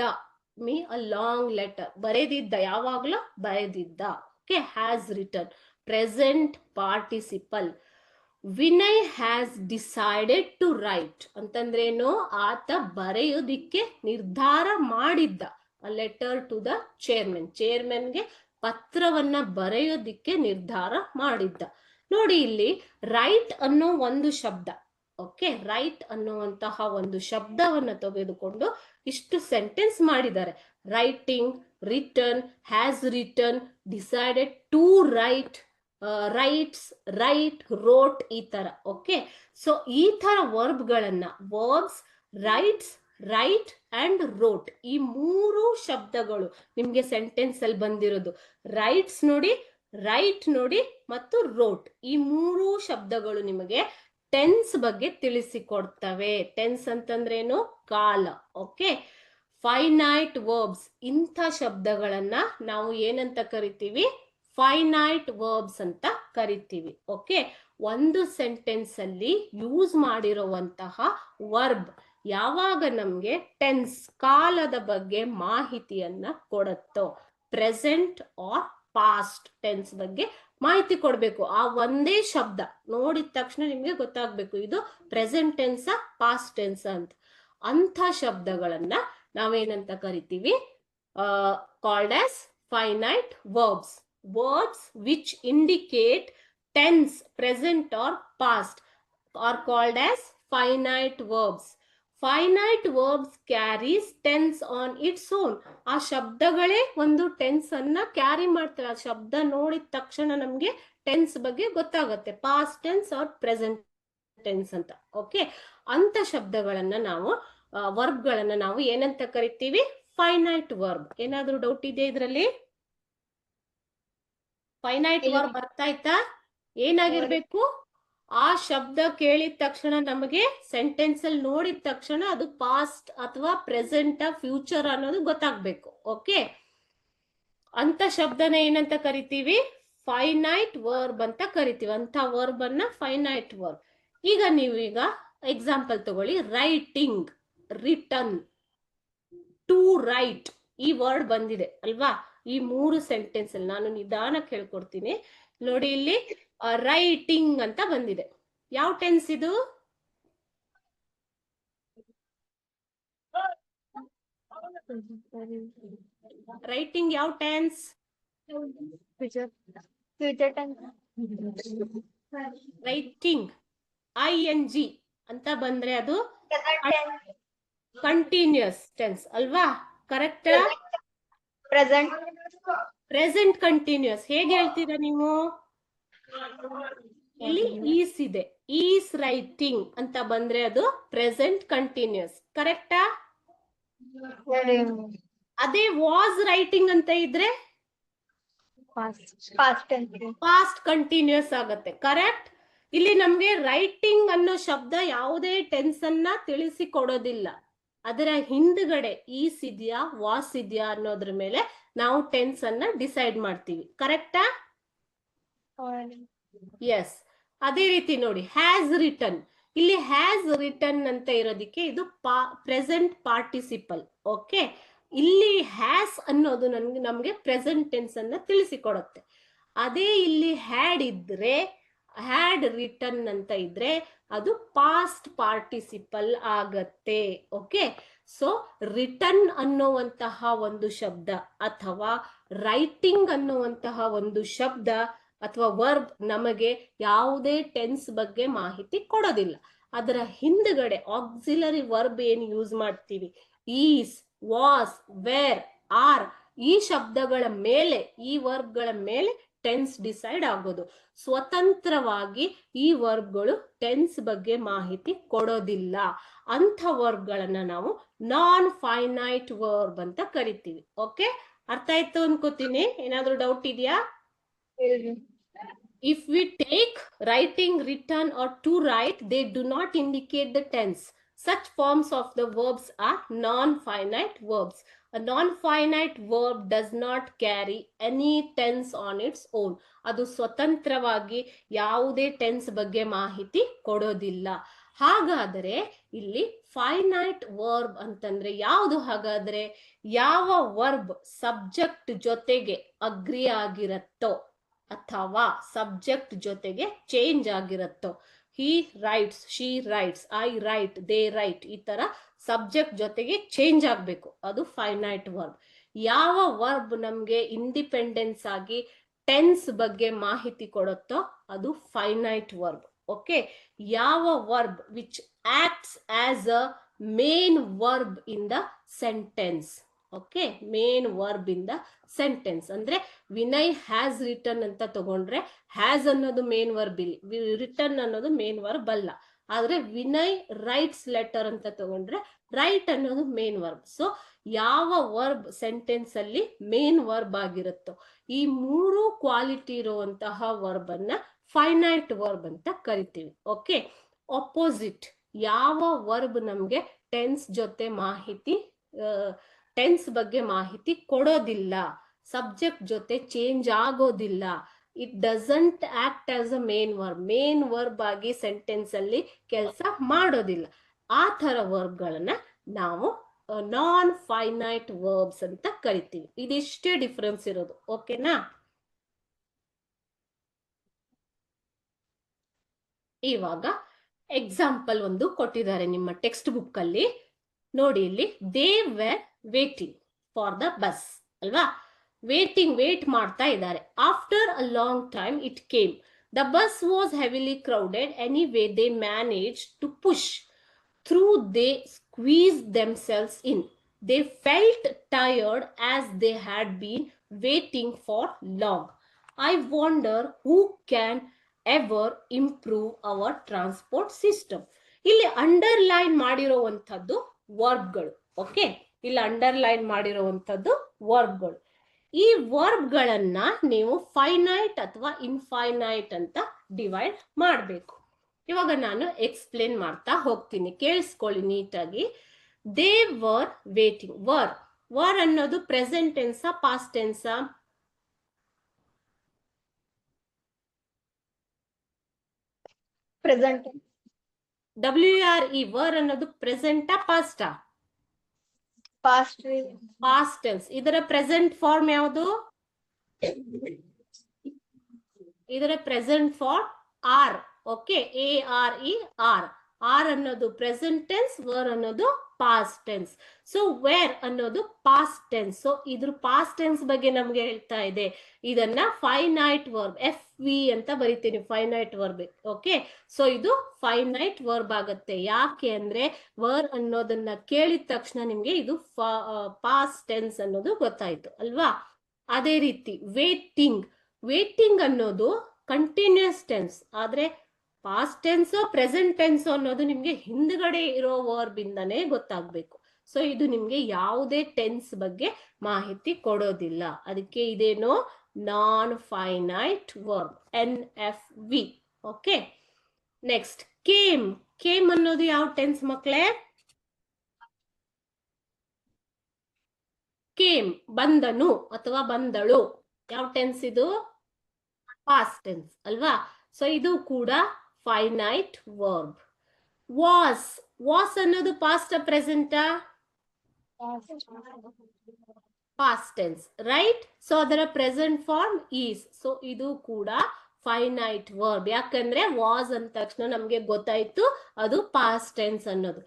ಮೀ ಅ ಲಾಂಗ್ ಲೆಟರ್, ಬರೆದಿದ್ದ, ಯಾವಾಗ್ಲೂ ಬರೆದಿದ್ದ. Okay, has written, present participle. Vinay has decided to write ಅಂತಂದ್ರೇನು? ಆತ ಬರೆಯೋದಿಕ್ಕೆ ನಿರ್ಧಾರ ಮಾಡಿದ್ದ. A letter to the chairman, ಚೇರ್ಮನ್ಗೆ ಪತ್ರವನ್ನ ಬರೆಯೋದಿಕ್ಕೆ ನಿರ್ಧಾರ ಮಾಡಿದ್ದ. ನೋಡಿ ಇಲ್ಲಿ ರೈಟ್ ಅನ್ನೋ ಒಂದು ಶಬ್ದ, ಓಕೆ, ರೈಟ್ ಅನ್ನುವಂತಹ ಒಂದು ಶಬ್ದವನ್ನ ತೆಗೆದುಕೊಂಡು ಇಷ್ಟು ಸೆಂಟೆನ್ಸ್ ಮಾಡಿದ್ದಾರೆ. Writing, written, has written, decided to write, writes, write, wrote, ಈ ತರ. ಓಕೆ, ಸೊ ಈ ತರ verbs, writes, write and wrote, ಈ ಮೂರು ಶಬ್ದಗಳು ನಿಮ್ಗೆ ಸೆಂಟೆನ್ಸ್ ಅಲ್ಲಿ ಬಂದಿರೋದು. ರೈಟ್ಸ್ ನೋಡಿ, ರೈಟ್ ನೋಡಿ ಮತ್ತು ರೋಟ್, ಈ ಮೂರು ಶಬ್ದಗಳು ನಿಮಗೆ ಟೆನ್ಸ್ ಬಗ್ಗೆ ತಿಳಿಸಿಕೊಡ್ತವೆ. ಟೆನ್ಸ್ ಅಂತಂದ್ರೇನು? ಕಾಲ. ಓಕೆ, ಫೈನೈಟ್ ವರ್ಬ್ಸ್, ಇಂಥ ಶಬ್ದಗಳನ್ನ ನಾವು ಏನಂತ ಕರಿತೀವಿ? ಫೈನೈಟ್ ವರ್ಬ್ಸ್ ಅಂತ ಕರಿತೀವಿ. ಓಕೆ, ಒಂದು ಸೆಂಟೆನ್ಸ್ ಅಲ್ಲಿ ಯೂಸ್ ಮಾಡಿರುವಂತಹ ವರ್ಬ್ ಯಾವಾಗ ನಮ್ಗೆ ಟೆನ್ಸ್, ಕಾಲದ ಬಗ್ಗೆ ಮಾಹಿತಿಯನ್ನ ಕೊಡುತ್ತೋ, ಪ್ರೆಸೆಂಟ್ ಆರ್ ಪಾಸ್ಟ್ ಟೆನ್ಸ್ ಬಗ್ಗೆ ಮಾಹಿತಿ ಕೊಡ್ಬೇಕು. ಆ ಒಂದೇ ಶಬ್ದ ನೋಡಿದ ತಕ್ಷಣ ನಿಮ್ಗೆ ಗೊತ್ತಾಗ್ಬೇಕು ಇದು ಪ್ರೆಸೆಂಟ್ ಟೆನ್ಸ್, ಪಾಸ್ಟ್ ಟೆನ್ಸ್ ಅಂತ. ಅಂಥ ಶಬ್ದಗಳನ್ನ ನಾವೇನಂತ ಕರಿತೀವಿ? Called as finite verbs. Verbs which indicate tense, present or past are called as finite verbs. Finite verbs carries tense on its own. ಆ ಶಬ್ದಗಳೇ ಒಂದು ಟೆನ್ಸ್ ಅನ್ನ ಕ್ಯಾರಿ ಮಾಡ್ತಾರೆ. ಆ ಶಬ್ದ ನೋಡಿದ ತಕ್ಷಣ ನಮ್ಗೆ ಟೆನ್ಸ್ ಬಗ್ಗೆ ಗೊತ್ತಾಗುತ್ತೆ, past tense are present tense ಅಂತ. ಓಕೆ, ಅಂತ ಶಬ್ದಗಳನ್ನ ನಾವು, ವರ್ಬ್ ಗಳನ್ನ ನಾವು ಏನಂತ ಕರಿತೀವಿ? Finite verb. ಏನಾದ್ರೂ ಡೌಟ್ ಇದೆ ಇದರಲ್ಲಿ? ಫೈನೈಟ್ ವರ್ಬ್ ಅರ್ಥ ಆಯ್ತಾ? ಏನಾಗಿರ್ಬೇಕು? ಆ ಶಬ್ದ ಕೇಳಿದ ತಕ್ಷಣ ನಮಗೆ ಸೆಂಟೆನ್ಸ್ ಅಲ್ಲಿ ನೋಡಿದ ತಕ್ಷಣ ಅದು ಪಾಸ್ಟ್ ಅಥವಾ ಪ್ರೆಸೆಂಟ್, ಫ್ಯೂಚರ್ ಅನ್ನೋದು ಗೊತ್ತಾಗ್ಬೇಕು. ಓಕೆ, ಅಂತ ಶಬ್ದನ ಏನಂತ ಕರಿತೀವಿ? ಫೈನೈಟ್ ವರ್ಬ್ ಅಂತ ಕರಿತೀವಿ. ಅಂತ ವರ್ಬ್ ಅನ್ನ ಫೈನೈಟ್ ವರ್ಬ್. ಈಗ ನೀವೀಗ ಎಕ್ಸಾಂಪಲ್ ತಗೊಳ್ಳಿ. ರೈಟಿಂಗ್, ರಿಟರ್ನ್, ಟು ರೈಟ್, ಈ ವರ್ಡ್ ಬಂದಿದೆ ಅಲ್ವಾ? ಈ ಮೂರು ಸೆಂಟೆನ್ಸ್ ಅಲ್ಲಿ ನಾನು ನಿಧಾನಕ್ಕೆ ಹೇಳ್ಕೊಡ್ತೀನಿ ನೋಡಿ. ಇಲ್ಲಿ ರೈಟಿಂಗ್ ಅಂತ ಬಂದಿದೆ. ಯಾವ ಟೆನ್ಸ್ ಇದು? ರೈಟಿಂಗ್ ಯಾವ ಟೆನ್ಸ್? ರೈಟಿಂಗ್ ING ಅಂತ ಬಂದ್ರೆ ಅದು ಕಂಟಿನ್ಯೂಸ್ ಟೆನ್ಸ್ ಅಲ್ವಾ? ಕರೆಕ್ಟ್? Present continuous. ಹೇಗೆ ಹೇಳ್ತೀರಾ ನೀವು? ಇಲ್ಲಿ ಈಸ್ ಇದೆ, ಈಸ್ ರೈಟಿಂಗ್ ಅಂತ ಬಂದ್ರೆ ಅದು ಪ್ರೆಸೆಂಟ್ ಕಂಟಿನ್ಯೂಸ್. ಕರೆಕ್ಟಾ? ಅದೇ ವಾಸ್ ರೈಟಿಂಗ್ ಅಂತ ಇದ್ರೆ ಪಾಸ್ಟ್ ಕಂಟಿನ್ಯೂಸ್ ಆಗತ್ತೆ. ಕರೆಕ್ಟ್? ಇಲ್ಲಿ ನಮ್ಗೆ ರೈಟಿಂಗ್ ಅನ್ನೋ ಶಬ್ದ ಯಾವುದೇ ಟೆನ್ಸ್ ಅನ್ನ ತಿಳಿಸಿ ಕೊಡೋದಿಲ್ಲ. ಅದರ ಹಿಂದ್ಗಡೆ ಈಸ್ ಇದೆಯಾ, ವಾಸ್ ಇದೆಯಾ ಅನ್ನೋದ್ರ ಮೇಲೆ ನಾವು ಟೆನ್ಸ್ ಅನ್ನ ಡಿಸೈಡ್ ಮಾಡ್ತೀವಿ. ಕರೆಕ್ಟಾ? ಎಸ್. ಅದೇ ರೀತಿ ನೋಡಿ, ಹ್ಯಾಸ್ ರಿಟರ್ನ್. ಇಲ್ಲಿ ಹ್ಯಾಸ್ ರಿಟರ್ನ್ ಅಂತ ಇರೋದಿಕ್ಕೆ ಇದು ಪ್ರೆಸೆಂಟ್ ಪಾರ್ಟಿಸಿಪಲ್. ಓಕೆ, ಇಲ್ಲಿ ಹ್ಯಾಸ್ ಅನ್ನೋದು ನಮ್ಗೆ ಪ್ರೆಸೆಂಟ್ ಟೆನ್ಸ್ ಅನ್ನ ತಿಳಿಸಿಕೊಡುತ್ತೆ. ಅದೇ ಇಲ್ಲಿ ಹ್ಯಾಡ್ ಇದ್ರೆ, ಹ್ಯಾಡ್ ರಿಟರ್ನ್ ಅಂತ ಇದ್ರೆ ಅದು ಪಾಸ್ಟ್ ಪಾರ್ಟಿಸಿಪಲ್ ಆಗತ್ತೆ. ಓಕೆ, ಸೊ ರಿಟರ್ನ್ ಅನ್ನುವಂತಹ ಒಂದು ಶಬ್ದ ಅಥವಾ ರೈಟಿಂಗ್ ಅನ್ನುವಂತಹ ಒಂದು ಶಬ್ದ ಅಥವಾ ವರ್ಬ್ ನಮಗೆ ಯಾವುದೇ ಟೆನ್ಸ್ ಬಗ್ಗೆ ಮಾಹಿತಿ ಕೊಡೋದಿಲ್ಲ. ಅದರ ಹಿಂದ್ಗಡೆ ಆಕ್ಸಿಲರಿ ವರ್ಬ್ ಏನು ಯೂಸ್ ಮಾಡ್ತೀವಿ, ಈಸ್, ವಾಸ್, ವೇರ್, ಆರ್, ಈ ಶಬ್ದಗಳ ಮೇಲೆ, ಈ ವರ್ಬ್ಗಳ ಮೇಲೆ ಟೆನ್ಸ್ ಡಿಸೈಡ್ ಆಗೋದು. ಸ್ವತಂತ್ರವಾಗಿ ಈ ವರ್ಬ್ಗಳು ಟೆನ್ಸ್ ಬಗ್ಗೆ ಮಾಹಿತಿ ಕೊಡೋದಿಲ್ಲ. ಅಂಥ ವರ್ಬ್ಗಳನ್ನ ನಾವು ನಾನ್ ಫೈನೈಟ್ ವರ್ಬ್ ಅಂತ ಕರಿತೀವಿ. ಓಕೆ, ಅರ್ಥ ಆಯ್ತು ಅನ್ಕೋತೀನಿ. ಏನಾದ್ರೂ ಡೌಟ್ ಇದೆಯಾ? If we take writing, written or to write, they do not indicate the tense. Such forms of the verbs are non-finite verbs. A non-finite verb does not carry any tense on its own. ಅದು ಸ್ವತಂತ್ರವಾಗಿ ಯಾವುದೇ tense ಬಗ್ಗೆ ಮಾಹಿತಿ ಕೊಡೋದಿಲ್ಲ. ಹಾಗಾದರೆ ಇಲ್ಲಿ finite verb ಅಂತಂದ್ರೆ ಯಾವುದು? ಹಾಗಾದ್ರೆ ಯಾವ ವರ್ಬ್ ಸಬ್ಜೆಕ್ಟ್ ಜೊತೆಗೆ ಅಗ್ರಿ ಆಗಿರತ್ತೋ ಅಥವಾ ಸಬ್ಜೆಕ್ಟ್ ಜೊತೆಗೆ ಚೇಂಜ್ ಆಗಿರತ್ತೋ, he writes, she writes, I write, they write, ಈ ತರ ಸಬ್ಜೆಕ್ಟ್ ಜೊತೆಗೆ ಚೇಂಜ್ ಆಗ್ಬೇಕು, ಅದು ಫೈನೈಟ್ ವರ್ಬ್. ಯಾವ ವರ್ಬ್ ನಮ್ಗೆ ಇಂಡಿಪೆಂಡೆನ್ಸ್ ಆಗಿ ಟೆನ್ಸ್ ಬಗ್ಗೆ ಮಾಹಿತಿ ಕೊಡುತ್ತೋ ಅದು ಫೈನೈಟ್ ವರ್ಬ್. ಓಕೆ, ಯಾವ verb which acts as a main verb in the sentence. Okay, main verb in the sentence ಅಂದ್ರೆ ವಿನಯ್ ಹ್ಯಾಸ್ ರಿಟರ್ನ್ ಅಂತ ತಗೊಂಡ್ರೆ ಹ್ಯಾಸ್ ಅನ್ನೋದು ಮೇನ್ ವರ್ಬ್ ಇಲ್ಲಿ, ರಿಟರ್ನ್ ಅನ್ನೋದು ಮೇನ್ ವರ್ಬ್ ಅಲ್ಲ. ಆದ್ರೆ ವಿನಯ್ ರೈಟ್ಸ್ ಲೆಟರ್ ಅಂತ ತಗೊಂಡ್ರೆ ರೈಟ್ ಅನ್ನೋದು ಮೇನ್ ವರ್ಬ್. ಸೊ ಯಾವ ವರ್ಬ್ ಸೆಂಟೆನ್ಸ್ ಅಲ್ಲಿ ಮೇನ್ ವರ್ಬ್ ಆಗಿರುತ್ತೋ ಈ ಮೂರು ಕ್ವಾಲಿಟಿ ಇರುವಂತಹ ವರ್ಬ್ ಅನ್ನ ಫೈನೈಟ್ ವರ್ಬ್ ಅಂತ ಕರಿತೀವಿ. ಓಕೆ, ಅಪೋಸಿಟ್ ಯಾವ ವರ್ಬ್ ನಮ್ಗೆ ಟೆನ್ಸ್ ಜೊತೆ ಮಾಹಿತಿ ಟೆನ್ಸ್ ಬಗ್ಗೆ ಮಾಹಿತಿ ಕೊಡೋದಿಲ್ಲ, ಸಬ್ಜೆಕ್ಟ್ ಜೊತೆ ಚೇಂಜ್ ಆಗೋದಿಲ್ಲ, it doesn't act as a main verb, main verb ಆಗಿ ಸೆಂಟೆನ್ಸ್ ಅಲ್ಲಿ ಕೆಲಸ ಮಾಡೋದಿಲ್ಲ, ಆ ತರ ವರ್ಬ್ಗಳನ್ನ ನಾವು ನಾನ್ ಫೈನೈಟ್ ವರ್ಬ್ಸ್ ಅಂತ ಕರಿತೀವಿ. ಇದಿಷ್ಟೇ ಡಿಫರೆನ್ಸ್ ಇರೋದು. ಓಕೆನಾ? ಇವಾಗ ಎಕ್ಸಾಂಪಲ್ ಒಂದು ಕೊಟ್ಟಿದ್ದಾರೆ ನಿಮ್ಮ ಟೆಕ್ಸ್ಟ್ ಬುಕ್ ಅಲ್ಲಿ ನೋಡಿ. ಇಲ್ಲಿ they were waiting for the bus ಅಲ್ವಾ, ವೇಟ್ ಮಾಡ್ತಾ ಇದ್ದಾರೆ. After a long time it came. The bus was heavily crowded. Anyway they manage to push through. They squeezed themselves in. They felt tired as they had been waiting for long. I wonder who can ever improve our transport system. ಇಲ್ಲಿ underline ಮಾಡಿರುವಂತದ್ದು ವರ್ಬ್ಗಳು. Okay, ಇಲ್ಲಿ underline ಮಾಡಿರುವಂತದ್ದು ವರ್ಬ್ಗಳು. ಈ ವರ್ಬ್ಗಳನ್ನ ನೀವು finite ಅಥವಾ infinite ಅಂತ divide ಮಾಡಬೇಕು. ಇವಾಗ ನಾನು ಎಕ್ಸ್ಪ್ಲೇನ್ ಮಾಡ್ತಾ ಹೋಗ್ತೀನಿ, ಕೇಳಿಸ್ಕೊಳ್ಳಿ ನೀಟಾಗಿ. They were waiting. ವರ್ ಅನ್ನೋದು ಪ್ರೆಸೆಂಟ್ ಟೆನ್ಸಾ ಪಾಸ್ಟ್ ಟೆನ್ಸಾ? ಪ್ರೆಸೆಂಟ್. WRE ವರ್ ಅನ್ನೋದು ಪ್ರೆಸೆಂಟಾ ಪಾಸ್ಟಾ? Past tense. ಇದರ ಪ್ರೆಸೆಂಟ್ ಫಾರ್ಮ್ ಯಾವುದು? ಇದರ present form are. Okay, ARE are. Are ಅನ್ನೋದು ಪ್ರೆಸೆಂಟ್ ಟೆನ್ಸ್, ವರ್ ಅನ್ನೋದು ಪಾಸ್ಟ್ ಟೆನ್ಸ್. ಸೊ ವೇರ್ ಅನ್ನೋದು ಪಾಸ್ಟ್ ಟೆನ್ಸ್. ಸೊ ಇದ್ರ ಪಾಸ್ಟ್ ಟೆನ್ಸ್ ಬಗ್ಗೆ ನಮ್ಗೆ ಹೇಳ್ತಾ ಇದೆ. ಇದನ್ನ ಫೈನೈಟ್ ವರ್ಬ್ FV ಅಂತ ಬರಿತೀನಿ, ಫೈನೈಟ್ ವರ್ಬ್. ಓಕೆ, ಸೊ ಇದು ಫೈನೈಟ್ ವರ್ಬ್ ಆಗುತ್ತೆ. ಯಾಕೆ ಅಂದ್ರೆ ವರ್ ಅನ್ನೋದನ್ನ ಕೇಳಿದ ತಕ್ಷಣ ನಿಮ್ಗೆ ಇದು ಪಾಸ್ಟ್ ಟೆನ್ಸ್ ಅನ್ನೋದು ಗೊತ್ತಾಯ್ತು ಅಲ್ವಾ? ಅದೇ ರೀತಿ ವೇಟಿಂಗ್ ಅನ್ನೋದು ಕಂಟಿನ್ಯೂಸ್ ಟೆನ್ಸ್. ಆದ್ರೆ ಪಾಸ್ಟ್ ಟೆನ್ಸ್ ಪ್ರೆಸೆಂಟ್ ಟೆನ್ಸ್ ಅನ್ನೋದು ನಿಮ್ಗೆ ಹಿಂದ್ಗಡೆ ಇರೋ ವರ್ಬ್ ಇಂದಾನೇ ಗೊತ್ತಾಗ್ಬೇಕು. ಸೊ ಇದು ನಿಮ್ಗೆ ಯಾವುದೇ ಟೆನ್ಸ್ ಬಗ್ಗೆ ಮಾಹಿತಿ ಕೊಡೋದಿಲ್ಲ. ಅದಕ್ಕೆ ಇದೇನೋ non finite verb, NFV. Okay, next came ಅನ್ನೋದು ಯಾವ ಟೆನ್ಸ್ ಮಕ್ಕಳೇ? ಕೇಮ್ ಬಂದನು ಅಥವಾ ಬಂದಳು, ಯಾವ ಟೆನ್ಸ್ ಇದು? ಪಾಸ್ಟ್ ಟೆನ್ಸ್ ಅಲ್ವಾ? ಸೊ ಇದು ಕೂಡ ಫೈನೈಟ್ ವರ್ಬ್. ವಾಸ್ ಅನ್ನೋದು ಪಾಸ್ಟ್ ಪ್ರೆಸೆಂಟಾ? Past tense, right? ಸೊ ಅದರ ಪ್ರೆಸೆಂಟ್ ಫಾರ್ಮ್ ಈಸ್. ಸೊ ಇದು ಕೂಡ ಫೈನೈಟ್ ವರ್ಬ್. ಯಾಕಂದ್ರೆ ವಾಸ್ ಅಂದ ತಕ್ಷಣ ನಮ್ಗೆ ಗೊತ್ತಾಯ್ತು ಅದು ಪಾಸ್ಟ್ ಟೆನ್ಸ್ ಅನ್ನೋದು.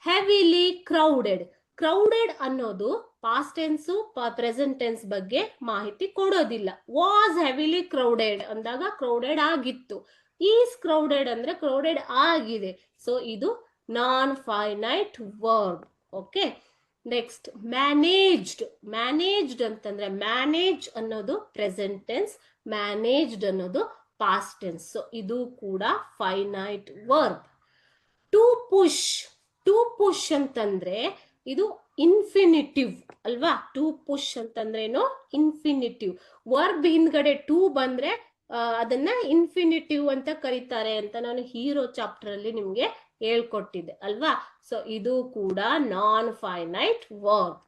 ಹೆವಿಲಿ ಕ್ರೌಡೆಡ್ ಅನ್ನೋದು ಪಾಸ್ಟ್ ಟೆನ್ಸ್ ಪ್ರೆಸೆಂಟ್ ಟೆನ್ಸ್ ಬಗ್ಗೆ ಮಾಹಿತಿ ಕೊಡೋದಿಲ್ಲ. ವಾಸ್ ಹೆವಿಲಿ ಕ್ರೌಡೆಡ್ ಅಂದಾಗ ಕ್ರೌಡೆಡ್ ಆಗಿತ್ತು. ಈಸ್ ಕ್ರೌಡೆಡ್ ಅಂದ್ರೆ ಕ್ರೌಡೆಡ್ ಆಗಿದೆ. ಸೊ ಇದು non finite verb. Okay, next managed ಅಂತಂದ್ರೆ ಮ್ಯಾನೇಜ್ ಅನ್ನೋದು ಪ್ರೆಸೆಂಟ್ ಟೆನ್ಸ್, ಮ್ಯಾನೇಜ್ಡ್ ಅನ್ನೋದು ಪಾಸ್ಟ್ ಟೆನ್ಸ್. ಸೊ ಇದು ಕೂಡ ಫೈನೈಟ್ ವರ್ಬ್. ಟು ಪುಷ್ ಅಂತಂದ್ರೆ ಇದು ಇನ್ಫಿನಿಟಿವ್ ಅಲ್ವಾ? ಟು ಪುಷ್ ಅಂತಂದ್ರೇನು? ಇನ್ಫಿನಿಟಿವ್. ವರ್ಬ್ ಹಿಂದ್ಗಡೆ ಟು ಬಂದ್ರೆ ಅದನ್ನ ಇನ್ಫಿನಿಟಿವ್ ಅಂತ ಕರೀತಾರೆ ಅಂತ ನಾನು ಹೀರೋ ಚಾಪ್ಟರ್ ಅಲ್ಲಿ ನಿಮ್ಗೆ ಹೇಳ್ಕೊಟ್ಟಿದ್ದೆ ಅಲ್ವಾ? ಸೊ ಇದು ಕೂಡ non finite verb.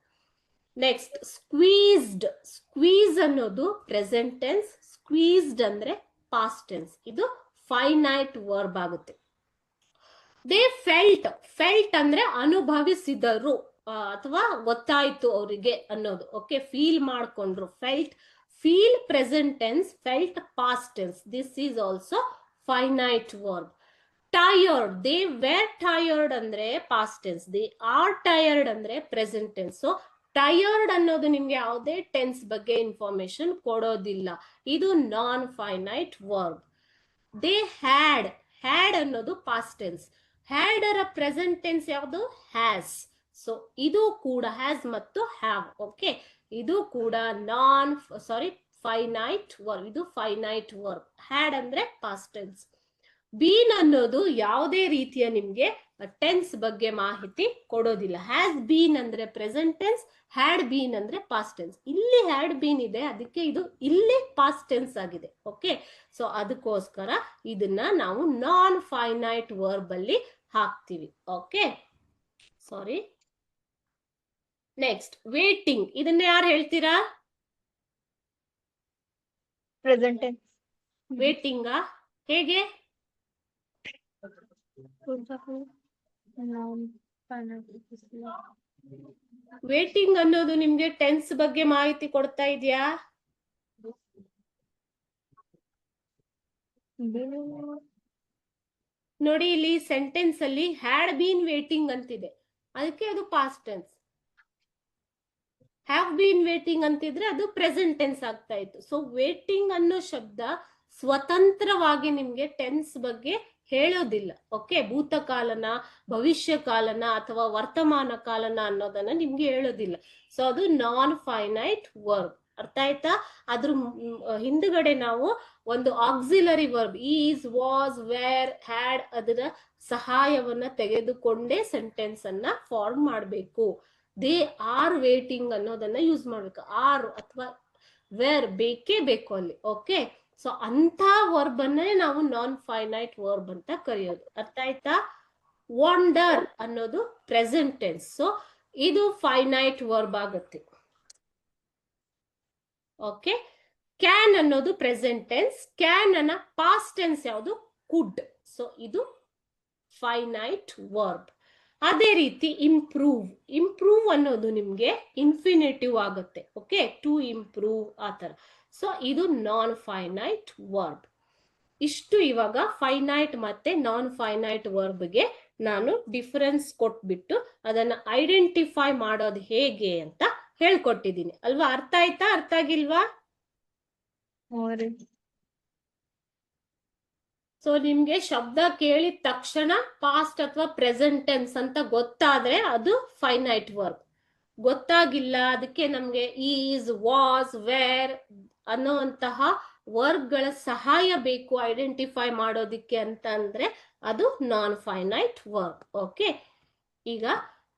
Next squeeze ಅನ್ನೋದು ಪ್ರೆಸೆಂಟ್ ಟೆನ್ಸ್, ಸ್ಕ್ವೀಸ್ಡ್ ಅಂದ್ರೆ ಪಾಸ್ಟ್ ಟೆನ್ಸ್. ಇದು ಫೈನೈಟ್ ವರ್ಬ್ ಆಗುತ್ತೆ. ದೇ ಫೆಲ್ಟ್ ಅಂದ್ರೆ ಅನುಭವಿಸಿದರು ಅಥವಾ ಗೊತ್ತಾಯ್ತು ಅವರಿಗೆ ಅನ್ನೋದು. ಓಕೆ, ಫೀಲ್ ಮಾಡ್ಕೊಂಡ್ರು. Feel present tense, felt past tense. This is also finite verb. Tired, they were tired ಅಂದ್ರೆ past tense, they are tired ಅಂದ್ರೆ ಪ್ರೆಸೆಂಟ್ ಟೆನ್ಸ್. ಸೊ ಟಯರ್ಡ್ ಅನ್ನೋದು ನಿಮ್ಗೆ ಯಾವುದೇ ಟೆನ್ಸ್ ಬಗ್ಗೆ ಇನ್ಫಾರ್ಮೇಶನ್ ಕೊಡೋದಿಲ್ಲ. ಇದು non finite verb. They had ಅನ್ನೋದು past tense. Had ಅರ ಪ್ರೆಸೆಂಟ್ ಟೆನ್ಸ್ ಯಾವುದು? ಹ್ಯಾಸ್. ಸೊ ಇದು ಕೂಡ ಹ್ಯಾಸ್ ಮತ್ತು ಹ್ಯಾವ್. ಓಕೆ, ಇದು ಕೂಡ ಫೈನೈಟ್ ವರ್ಬ್. ಇದು ಫೈನೈಟ್ ವರ್ಬ್. ಹ್ಯಾಡ್ ಅಂದ್ರೆ ಪಾಸ್ಟ್ ಟೆನ್ಸ್. ಬೀನ್ ಅನ್ನೋದು ಯಾವುದೇ ರೀತಿಯ ನಿಮ್ಗೆ ಟೆನ್ಸ್ ಬಗ್ಗೆ ಮಾಹಿತಿ ಕೊಡೋದಿಲ್ಲ. ಹ್ಯಾಸ್ ಬೀನ್ ಅಂದ್ರೆ ಪ್ರೆಸೆಂಟ್ ಟೆನ್ಸ್, ಹ್ಯಾಡ್ ಬೀನ್ ಅಂದ್ರೆ ಪಾಸ್ಟ್ ಟೆನ್ಸ್. ಇಲ್ಲಿ ಹ್ಯಾಡ್ ಬೀನ್ ಇದೆ, ಅದಕ್ಕೆ ಇದು ಇಲ್ಲಿ ಪಾಸ್ಟ್ ಟೆನ್ಸ್ ಆಗಿದೆ. ಓಕೆ, ಸೊ ಅದಕ್ಕೋಸ್ಕರ ಇದನ್ನ ನಾವು ನಾನ್ ಫೈನೈಟ್ ವರ್ಬ್ ಅಲ್ಲಿ ಹಾಕ್ತಿವಿ. Okay, sorry. Next waiting. ಇದನ್ನ ಯಾರು ಹೇಳ್ತೀರಾ? Present tense. ವೇಟಿಂಗ ಹೇಗೆ? ವೇಟಿಂಗ್ ಅನ್ನೋದು ನಿಮ್ಗೆ ಟೆನ್ಸ್ ಬಗ್ಗೆ ಮಾಹಿತಿ ಕೊಡ್ತಾ ಇದೆಯಾ? ನೋಡಿ, ಇಲ್ಲಿ ಸೆಂಟೆನ್ಸ್ ಅಲ್ಲಿ ಹ್ಯಾಡ್ ಬೀನ್ ವೇಟಿಂಗ್ ಅಂತಿದೆ, ಅದಕ್ಕೆ ಅದು past tense. Have been waiting ಅಂತಿದ್ರೆ ಅದು ಪ್ರೆಸೆಂಟ್ ಟೆನ್ಸ್ ಆಗ್ತಾ ಇತ್ತು. ಸೊ ವೇಟಿಂಗ್ ಅನ್ನೋ ಶಬ್ದ ಸ್ವತಂತ್ರವಾಗಿ ನಿಮ್ಗೆ ಟೆನ್ಸ್ ಬಗ್ಗೆ ಹೇಳೋದಿಲ್ಲ. ಓಕೆ, ಭೂತಕಾಲನ, ಭವಿಷ್ಯ ಕಾಲನ ಅಥವಾ ವರ್ತಮಾನ ಕಾಲನ ಅನ್ನೋದನ್ನ ನಿಮ್ಗೆ ಹೇಳೋದಿಲ್ಲ. ಸೊ ಅದು ನಾನ್ ಫೈನೈಟ್ ವರ್ಬ್. ಅರ್ಥ ಆಯ್ತಾ? ಅದ್ರ ಹಿಂದ್ಗಡೆ ನಾವು ಒಂದು auxiliary verb is, was, were, had ಅದರ ಸಹಾಯವನ್ನ ತೆಗೆದುಕೊಂಡೇ ಸೆಂಟೆನ್ಸ್ ಅನ್ನ ಫಾರ್ಮ್ ಮಾಡಬೇಕು. ದೇ ಆರ್ ವೇಟಿಂಗ್ ಅನ್ನೋದನ್ನ ಯೂಸ್ ಮಾಡ್ಬೇಕು. ಆರ್ ಅಥವಾ ವೇರ್ ಬೇಕೇ ಬೇಕು ಅಲ್ಲಿ. ಓಕೆ, ಸೊ ಅಂತ ವರ್ಬ್ ಅನ್ನೇ ನಾವು ನಾನ್ ಫೈನೈಟ್ ವರ್ಬ್ ಅಂತ ಕರೆಯೋದು. ಅರ್ಥ ಆಯ್ತಾ? ವಂಡರ್ ಅನ್ನೋದು ಪ್ರೆಸೆಂಟ್ ಟೆನ್ಸ್. ಸೊ ಇದು ಫೈನೈಟ್ ವರ್ಬ್ ಆಗುತ್ತೆ. ಓಕೆ, ಕ್ಯಾನ್ ಅನ್ನೋದು ಪ್ರೆಸೆಂಟ್ ಟೆನ್ಸ್. ಕ್ಯಾನ್ ಅನ್ನ ಪಾಸ್ಟ್ ಟೆನ್ಸ್ ಯಾವುದು? ಕುಡ್. ಸೊ ಇದು ಫೈನೈಟ್ ವರ್ಬ್. ಅದೇ ರೀತಿ ಇಂಪ್ರೂವ್ ಅನ್ನೋದು ನಿಮ್ಗೆ ಇನ್ಫಿನಿಟಿವ್ ಆಗುತ್ತೆ. ಓಕೆ, ಟು ಇಂಪ್ರೂವ್ ಆತರ. ಸೊ ಇದು ನಾನ್ ಫೈನೈಟ್ ವರ್ಬ್. ಇಷ್ಟು ಇವಾಗ ಫೈನೈಟ್ ಮತ್ತೆ ನಾನ್ ಫೈನೈಟ್ ವರ್ಬ್ಗೆ ನಾನು ಡಿಫರೆನ್ಸ್ ಕೊಟ್ಬಿಟ್ಟು ಅದನ್ನ ಐಡೆಂಟಿಫೈ ಮಾಡೋದು ಹೇಗೆ ಅಂತ ಹೇಳ್ಕೊಟ್ಟಿದ್ದೀನಿ ಅಲ್ವಾ? ಅರ್ಥ ಆಯ್ತಾ? ಅರ್ಥ ಆಗಿಲ್ವಾ? ಸೊ ನಿಮ್ಗೆ ಶಬ್ದ ಕೇಳಿದ ತಕ್ಷಣ ಪಾಸ್ಟ್ ಅಥವಾ ಪ್ರೆಸೆಂಟ್ ಟೆನ್ಸ್ ಅಂತ ಗೊತ್ತಾದ್ರೆ ಅದು ಫೈನೈಟ್ ವರ್ಬ್. ಗೊತ್ತಾಗಿಲ್ಲ, ಅದಕ್ಕೆ ನಮ್ಗೆ ಈಸ್, ವಾಸ್, ವೇರ್ ಅನ್ನೋಂತಹ ವರ್ಬ್ಗಳ ಸಹಾಯ ಬೇಕು ಐಡೆಂಟಿಫೈ ಮಾಡೋದಿಕ್ಕೆ ಅಂತ ಅಂದ್ರೆ ಅದು ನಾನ್ ಫೈನೈಟ್ ವರ್ಬ್. ಓಕೆ, ಈಗ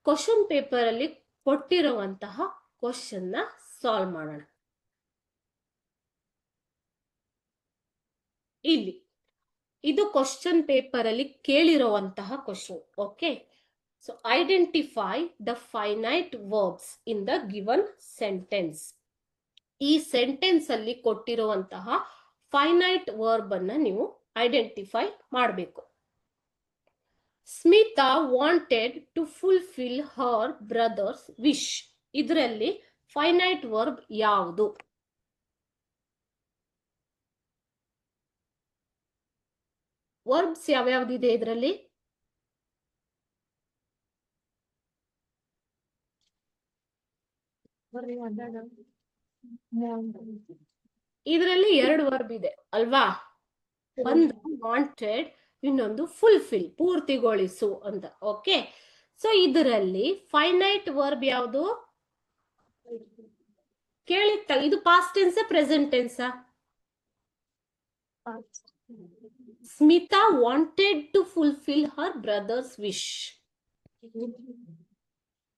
ಕ್ವಶನ್ ಪೇಪರ್ ಅಲ್ಲಿ ಕೊಟ್ಟಿರುವಂತಹ ಕ್ವಶನ್ ನ ಸಾಲ್ವ್ ಮಾಡೋಣ. ಇಲ್ಲಿ ಇದು ಕ್ವಶನ್ ಪೇಪರ್ ಅಲ್ಲಿ ಕೇಳಿರುವಂತಹ question. Okay, so identify the finite verbs in the given sentence. ಈ ಸೆಂಟೆನ್ಸ್ ಅಲ್ಲಿ ಕೊಟ್ಟಿರುವಂತಹ ಫೈನೈಟ್ ವರ್ಬ್ ಅನ್ನ ನೀವು ಐಡೆಂಟಿಫೈ ಮಾಡಬೇಕು. Smita wanted to fulfil her brother's wish. ಇದರಲ್ಲಿ ಫೈನೈಟ್ ವರ್ಬ್ ಯಾವುದು? ವರ್ಬ್ಸ್ ಯಾವ್ಯಾವ್ದಿದೆ ಇದರಲ್ಲಿ? ಇದರಲ್ಲಿ ಎರಡು ವರ್ಬ್ ಇದೆ ಅಲ್ವಾ? ಒಂದು ವಾಂಟೆಡ್, ಇನ್ನೊಂದು ಫುಲ್ಫಿಲ್, ಪೂರ್ತಿಗೊಳಿಸು ಅಂತ. ಓಕೆ, ಸೊ ಇದರಲ್ಲಿ ಫೈನೈಟ್ ವರ್ಬ್ ಯಾವುದು? ಕೇಳಿತ್ತ ಇದು past tense present tense? Smita wanted to fulfil her brother's wish.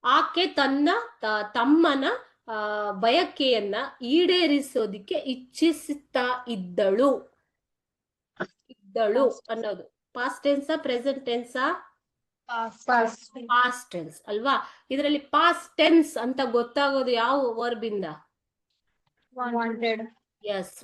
ಆಕೆ ತಮ್ಮನ ಬಯಕೆಯನ್ನ ಈಡೇರಿಸೋದಿಕ್ಕೆ ಇಚ್ಛಿಸುತ್ತಾ ಇದ್ದಳು ಅನ್ನೋದು past tense present tense? Past tense ಅಲ್ವಾ? ಇದರಲ್ಲಿ ಪಾಸ್ಟ್ ಟೆನ್ಸ್ ಅಂತ ಗೊತ್ತಾಗೋದು ಯಾವ ವರ್ಬ್ ಇಂದ? Wanted. ಎಸ್,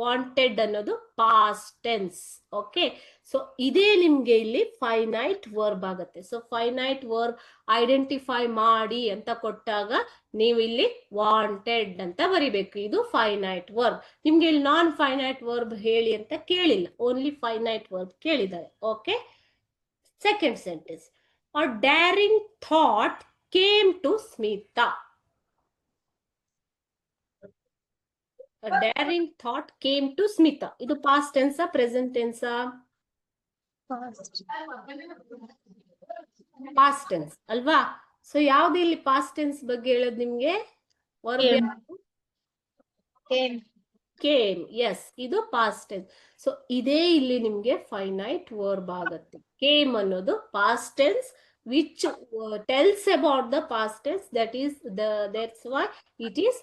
ವಾಂಟೆಡ್ ಅನ್ನೋದು ಪಾಸ್ಟ್ ಟೆನ್ಸ್. ಓಕೆ, ಸೊ ಇದೇ ನಿಮ್ಗೆ ಇಲ್ಲಿ ಫೈನೈಟ್ ವರ್ಬ್ ಆಗುತ್ತೆ. ಸೊ ಫೈನೈಟ್ ವರ್ಬ್ ಐಡೆಂಟಿಫೈ ಮಾಡಿ ಅಂತ ಕೊಟ್ಟಾಗ ನೀವು ಇಲ್ಲಿ ವಾಂಟೆಡ್ ಅಂತ ಬರಿಬೇಕು. ಇದು ಫೈನೈಟ್ ವರ್ಬ್. ನಿಮ್ಗೆ ಇಲ್ಲಿ ನಾನ್ ಫೈನೈಟ್ ವರ್ಬ್ ಹೇಳಿ ಅಂತ ಕೇಳಿಲ್ಲ, ಓನ್ಲಿ ಫೈನೈಟ್ ವರ್ಬ್ ಕೇಳಿದ್ದಾರೆ. Okay, second sentence. A daring thought came to Smita. A daring thought came to Smita. ಇದು past tense present tense past tense ಅಲ್ವಾ? ಸೊ ಯಾವ್ದು ಇಲ್ಲಿ past tense ಬಗ್ಗೆ ಹೇಳೋದು ನಿಮ್ಗೆ? verb came. Yes, ಇದು past tense. ಸೊ ಇದೇ ಇಲ್ಲಿ ನಿಮ್ಗೆ finite verb ಆಗುತ್ತೆ. came ಅನ್ನೋದು past tense which tells about the past tense. That's why it is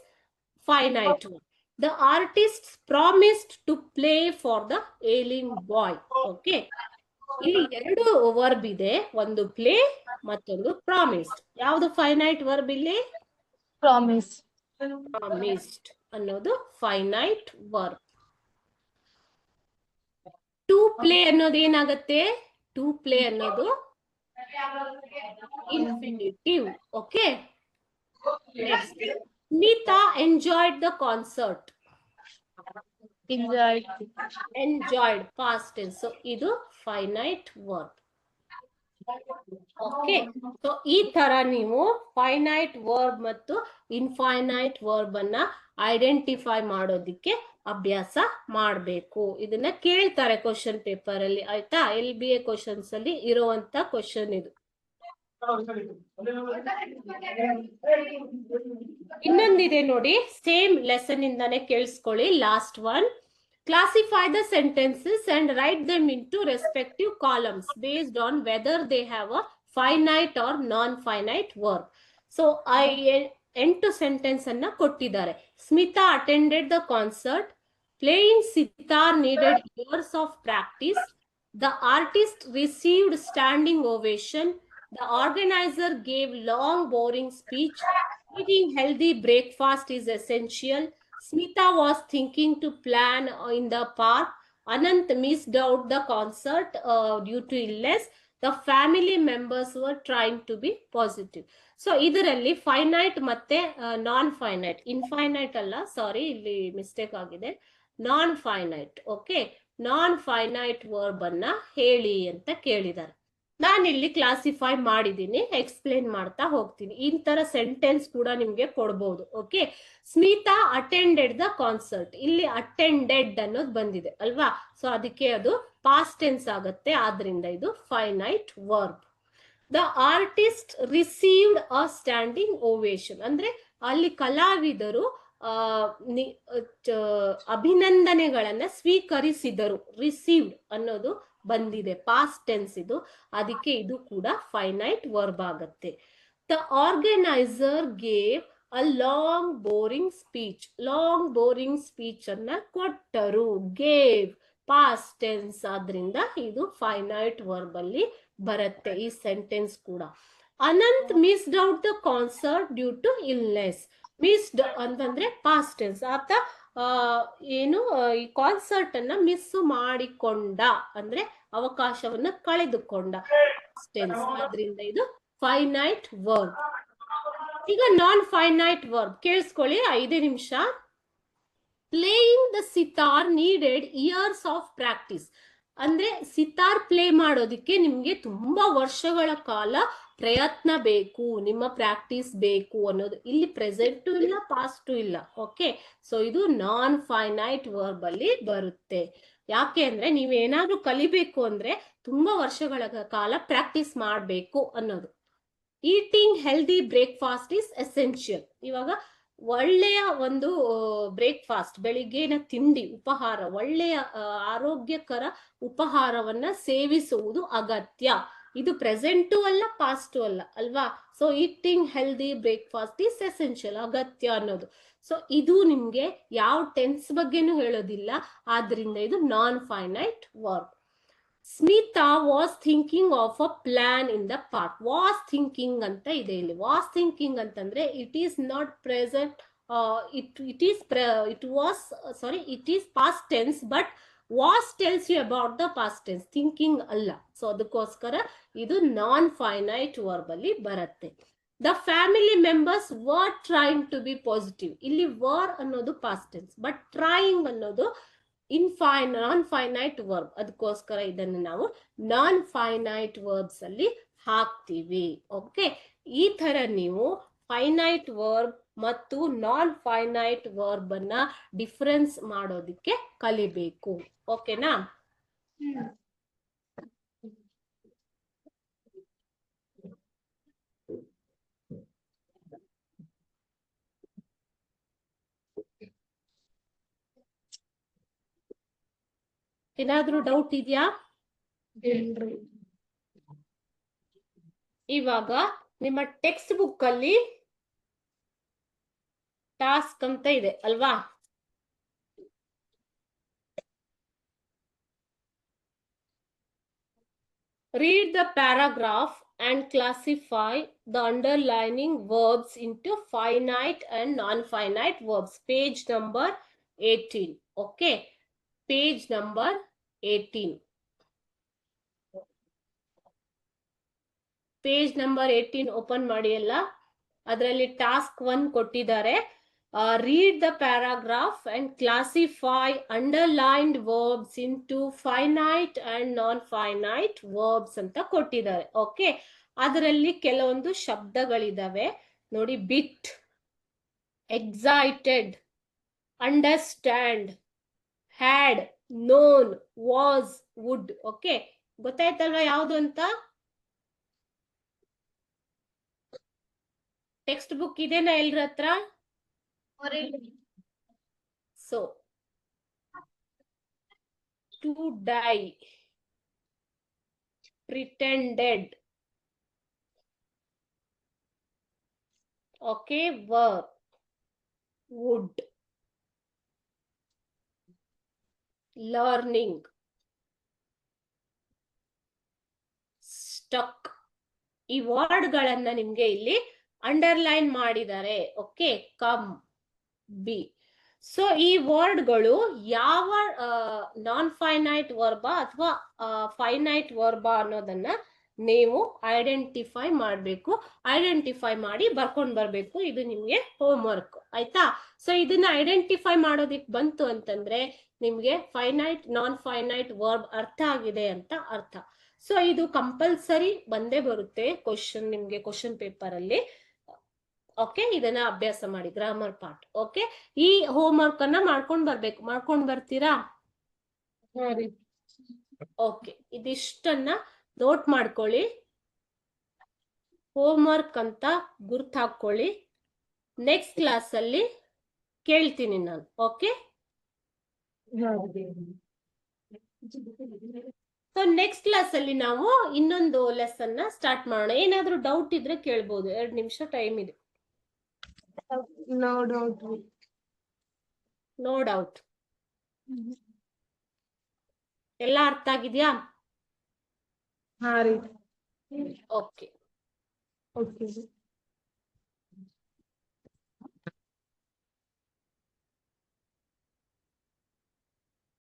finite verb. The artists promised to play for the ailing boy. Okay. ಇಲ್ಲಿ ಎರಡು verb ಇದೆ, ಒಂದು play ಮತ್ತೊಂದು ಪ್ರಾಮಿಸ್ಡ್. ಯಾವುದು ಫೈನೈಟ್ ವರ್ಬ್ ಇಲ್ಲಿ? Promised ಅನ್ನೋದು finite verb. To play ಅನ್ನೋದು ಏನಾಗತ್ತೆ? ಟು ಪ್ಲೇ ಅನ್ನೋದು infinitive. Okay, Smita enjoyed the concert. Enjoyed past tense. So ಇದು finite verb. ಓಕೆ, ಸೊ ಈ ತರ ನೀವು ಫೈನೈಟ್ ವರ್ಬ್ ಮತ್ತು ಇನ್ಫೈನೈಟ್ ವರ್ಬ್ ಅನ್ನ ಐಡೆಂಟಿಫೈ ಮಾಡೋದಿಕ್ಕೆ ಅಭ್ಯಾಸ ಮಾಡಬೇಕು. ಇದನ್ನ ಕೇಳ್ತಾರೆ ಕ್ವಶನ್ ಪೇಪರ್ ಅಲ್ಲಿ, ಆಯ್ತಾ? LBA ಕ್ವಶನ್ಸ್ ಅಲ್ಲಿ ಇರುವಂತ ಕ್ವಶನ್ ಇದು. ಇನ್ನೊಂದಿದೆ ನೋಡಿ, ಸೇಮ್ ಲೆಸನ್ ಇಂದಾನೆ ಕೇಳಿಸ್ಕೊಳ್ಳಿ. Last one, classify the sentences and write them into respective columns based on whether they have a finite or non-finite verb. So I 8 sentence ಅನ್ನ ಕೊಟ್ಟಿದ್ದಾರೆ. Smita attended the concert. Playing sitar needed years of practice. The artist received standing ovation. The organizer gave long boring speech. Eating healthy breakfast is essential. Smita was thinking to plan in the park. Anant missed out the concert due to illness. The family members were trying to be positive. So ಇದರಲ್ಲಿ finite ಮತ್ತೆ ನಾನ್ finite, infinite ಅಲ್ಲ, ಸಾರಿ ಇಲ್ಲಿ mistake ಆಗಿದೆ, ನಾನ್ finite. Okay, ನಾನ್ finite verb ಅನ್ನ ಹೇಳಿ ಅಂತ ಕೇಳಿದ್ದಾರೆ. ನಾನಿಲ್ಲಿ ಕ್ಲಾಸಿಫೈ ಮಾಡಿದ್ದೀನಿ, ಎಕ್ಸ್ಪ್ಲೇನ್ ಮಾಡ್ತಾ ಹೋಗ್ತೀನಿ. ಈ ತರ ಸೆಂಟೆನ್ಸ್ ಕೂಡ ನಿಮ್ಗೆ ಕೊಡ್ಬೋದು. Okay, Smita attended the concert. ಇಲ್ಲಿ ಅಟೆಂಡೆಡ್ ಅನ್ನೋದು ಬಂದಿದೆ ಅಲ್ವಾ? ಸೊ ಅದಕ್ಕೆ ಅದು ಪಾಸ್ಟ್ ಟೆನ್ಸ್ ಆಗುತ್ತೆ, ಆದ್ರಿಂದ ಇದು finite verb. The artist received a standing ovation ಅಂದ್ರೆ ಅಲ್ಲಿ ಕಲಾವಿದರು ಅಭಿನಂದನೆಗಳನ್ನ ಸ್ವೀಕರಿಸಿದರು. ರಿಸೀವ್ಡ್ ಅನ್ನೋದು ಬಂದಿದೆ, ಪಾಸ್ಟ್ ಟೆನ್ಸ್ ಇದು, ಅದಕ್ಕೆ ಇದು ಕೂಡ ಫೈನೈಟ್ ವರ್ಬ್ ಆಗುತ್ತೆ. The organiser gave a long boring speech. Long boring speech ಅನ್ನ ಕೊಟ್ಟರು. ಗೇವ್ ಪಾಸ್ಟ್ ಟೆನ್ಸ್, ಆದ್ರಿಂದ ಇದು ಫೈನೈಟ್ ವರ್ಬ್ ಅಲ್ಲಿ ಬರುತ್ತೆ ಈ ಸೆಂಟೆನ್ಸ್ ಕೂಡ. Anant missed out the concert due to illness. Missed ಅಂತಂದ್ರೆ ಪಾಸ್ಟ್ ಟೆನ್ಸ್. ಆತ ಏನು ಈ ಕಾನ್ಸರ್ಟ್ ಅನ್ನ ಮಿಸ್ ಮಾಡಿಕೊಂಡ ಅಂದ್ರೆ ಅವಕಾಶವನ್ನ ಕಳೆದುಕೊಂಡ, ಟೆನ್ಸ್, ಆದ್ರಿಂದ ಇದು ಫೈನೈಟ್ ವರ್ಬ್. ಈಗ ನಾನ್ ಫೈನೈಟ್ ವರ್ಬ್ ಕೇಳಿಸ್ಕೊಳ್ಳಿ, 5 ನಿಮಿಷ. Playing the sitar needed years of practice. ಅಂದ್ರೆ ಸಿತಾರ್ ಪ್ಲೇ ಮಾಡೋದಿಕ್ಕೆ ನಿಮ್ಗೆ ತುಂಬಾ ವರ್ಷಗಳ ಕಾಲ ಪ್ರಯತ್ನ ಬೇಕು, ನಿಮ್ಮ ಪ್ರಾಕ್ಟೀಸ್ ಬೇಕು ಅನ್ನೋದು. ಇಲ್ಲಿ ಪ್ರೆಸೆಂಟು ಇಲ್ಲ, ಪಾಸ್ಟು ಇಲ್ಲ. ಓಕೆ, ಸೊ ಇದು ನಾನ್ ಫೈನೈಟ್ ವರ್ಬ್ ಅಲ್ಲಿ ಬರುತ್ತೆ. ಯಾಕೆ ಅಂದ್ರೆ ನೀವೇನಾದ್ರೂ ಕಲಿಬೇಕು ಅಂದ್ರೆ ತುಂಬಾ ವರ್ಷಗಳ ಕಾಲ ಪ್ರಾಕ್ಟೀಸ್ ಮಾಡಬೇಕು ಅನ್ನೋದು. Eating healthy breakfast is essential. ಇವಾಗ ಒಳ್ಳೆಯ ಒಂದು ಬ್ರೇಕ್ಫಾಸ್ಟ್, ಬೆಳಿಗ್ಗೆನ ತಿಂಡಿ, ಉಪಹಾರ, ಒಳ್ಳೆಯ ಆರೋಗ್ಯಕರ ಉಪಹಾರವನ್ನ ಸೇವಿಸುವುದು ಅಗತ್ಯ. ಇದು ಪ್ರೆಸೆಂಟು ಅಲ್ಲ, ಪಾಸ್ಟು ಅಲ್ಲ ಅಲ್ವಾ? So eating healthy breakfast is essential, ಅಗತ್ಯ ಅನ್ನೋದು. ಸೊ ಇದು ನಿಮ್ಗೆ ಯಾವ ಟೆನ್ಸ್ ಬಗ್ಗೆನೂ ಹೇಳೋದಿಲ್ಲ, ಆದ್ರಿಂದ ಇದು non finite verb. Smita was thinking of a plan in the park. Was thinking ಅಂತ ಇದೆ ಇಲ್ಲಿ. ವಾಸ್ ಥಿಂಕಿಂಗ್ ಅಂತಂದ್ರೆ it is not present, it is past tense, but was tells you about the past tense, thinking ಅಲ್ಲ. So ಅದಕ್ಕೋಸ್ಕರ ಇದು non finite verb ಅಲ್ಲಿ ಬರುತ್ತೆ. The family members were trying to be positive. ಇಲ್ಲಿ were ಅನ್ನೋದು past tense, but trying ಅನ್ನೋದು non finite verb. ಅದಕ್ಕೋಸ್ಕರ ಇದನ್ನು ನಾವು ನಾನ್ ಫೈನೈಟ್ ವರ್ಬ್ಸ್ ಅಲ್ಲಿ ಹಾಕ್ತೀವಿ. ಓಕೆ, ಈ ತರ ನೀವು ಫೈನೈಟ್ ವರ್ಬ್ ಮತ್ತು ನಾನ್ ಫೈನೈಟ್ ವರ್ಬ್ ಅನ್ನ ಡಿಫರೆನ್ಸ್ ಮಾಡೋದಿಕ್ಕೆ ಕಲಿಬೇಕು. ಓಕೆನಾ? ಏನಾದ್ರೂ ಡೌಟ್ ಇದೆಯಾ? ಇವಾಗ ನಿಮ್ಮ ಟೆಕ್ಸ್ಟ್ ಬುಕ್ ಅಲ್ಲಿ ಟಾಸ್ಕ್ ಅಂತ ಇದೆ ಅಲ್ವಾ? Read the paragraph and classify the underlining verbs into finite and non-finite verbs. Page number 18. Okay. Page number 18. Page number 18 open ಮಾಡಿ ಅಲ್ಲ, ಅದರಲ್ಲಿ ಟಾಸ್ಕ್ 1 ಕೊಟ್ಟಿದ್ದಾರೆ. Read the paragraph and classify underlined verbs into finite and non-finite verbs ಅಂತ ಕೊಟ್ಟಿದ್ದಾರೆ. Okay, ಅದರಲ್ಲಿ ಕೆಲವೊಂದು ಶಬ್ದಗಳಿದಾವೆ ನೋಡಿ. Bit, excited, understand, had, known, was, would. Okay, ಗೊತ್ತಾಯ್ತಲ್ವಾ ಯಾವುದು ಅಂತ? ಟೆಕ್ಸ್ಟ್ ಬುಕ್ ಇದೆನಾ ಎಲ್ರ ಹತ್ರ? So to die, pretended. Okay, were, would, learning, stuck. ಈ ವರ್ಡ್ ಗಳನ್ನ ನಿಮ್ಗೆ ಇಲ್ಲಿ ಅಂಡರ್ಲೈನ್ ಮಾಡಿದ್ದಾರೆ. Okay, come, B. ಸೊ ಈ ವರ್ಡ್ಗಳು ಯಾವ ನಾನ್ ಫೈನೈಟ್ ವರ್ಬಾ ಅಥವಾ ಫೈನೈಟ್ ವರ್ಬಾ ಅನ್ನೋದನ್ನ ನೀವು ಐಡೆಂಟಿಫೈ ಮಾಡಬೇಕು. ಐಡೆಂಟಿಫೈ ಮಾಡಿ ಬರ್ಕೊಂಡ್ ಬರ್ಬೇಕು. ಇದು ನಿಮ್ಗೆ ಹೋಮ್ ವರ್ಕ್, ಆಯ್ತಾ? ಸೊ ಇದನ್ನ ಐಡೆಂಟಿಫೈ ಮಾಡೋದಿಕ್ ಬಂತು ಅಂತಂದ್ರೆ ನಿಮ್ಗೆ ಫೈನೈಟ್ ನಾನ್ ಫೈನೈಟ್ ವರ್ಬ್ ಅರ್ಥ ಆಗಿದೆ ಅಂತ ಅರ್ಥ. ಸೊ ಇದು ಕಂಪಲ್ಸರಿ ಬಂದೇ ಬರುತ್ತೆ ಕ್ವಶನ್, ನಿಮ್ಗೆ ಕ್ವಶನ್ ಪೇಪರ್ ಅಲ್ಲಿ. ಓಕೆ, ಇದನ್ನ ಅಭ್ಯಾಸ ಮಾಡಿ, ಗ್ರಾಮರ್ ಪಾರ್ಟ್. ಓಕೆ, ಈ ಹೋಮ್ ವರ್ಕ್ ಅನ್ನ ಮಾಡ್ಕೊಂಡ್ ಬರ್ಬೇಕು. ಮಾಡ್ಕೊಂಡ್ ಬರ್ತೀರಾ? ಓಕೆ, ಇದಿಷ್ಟನ್ನ ನೋಟ್ ಮಾಡ್ಕೊಳ್ಳಿ, ಹೋಮ್ ವರ್ಕ್ ಅಂತ ಗುರ್ತು ಹಾಕೊಳ್ಳಿ. ನೆಕ್ಸ್ಟ್ ಕ್ಲಾಸ್ ಅಲ್ಲಿ ಕೇಳ್ತೀನಿ ನಾನು. ಓಕೆ, ಸೊ ನೆಕ್ಸ್ಟ್ ಕ್ಲಾಸ್ ಅಲ್ಲಿ ನಾವು ಇನ್ನೊಂದು ಲೆಸನ್ ನ ಸ್ಟಾರ್ಟ್ ಮಾಡೋಣ. ಏನಾದ್ರೂ ಡೌಟ್ ಇದ್ರೆ ಕೇಳ್ಬೋದು, 2 ನಿಮಿಷ ಟೈಮ್ ಇದೆ. No doubt. ಎಲ್ಲ ಅರ್ಥ ಆಗಿದ್ಯಾ? ಹಾ ರೀ. ಓಕೆ. ಓಕೆ.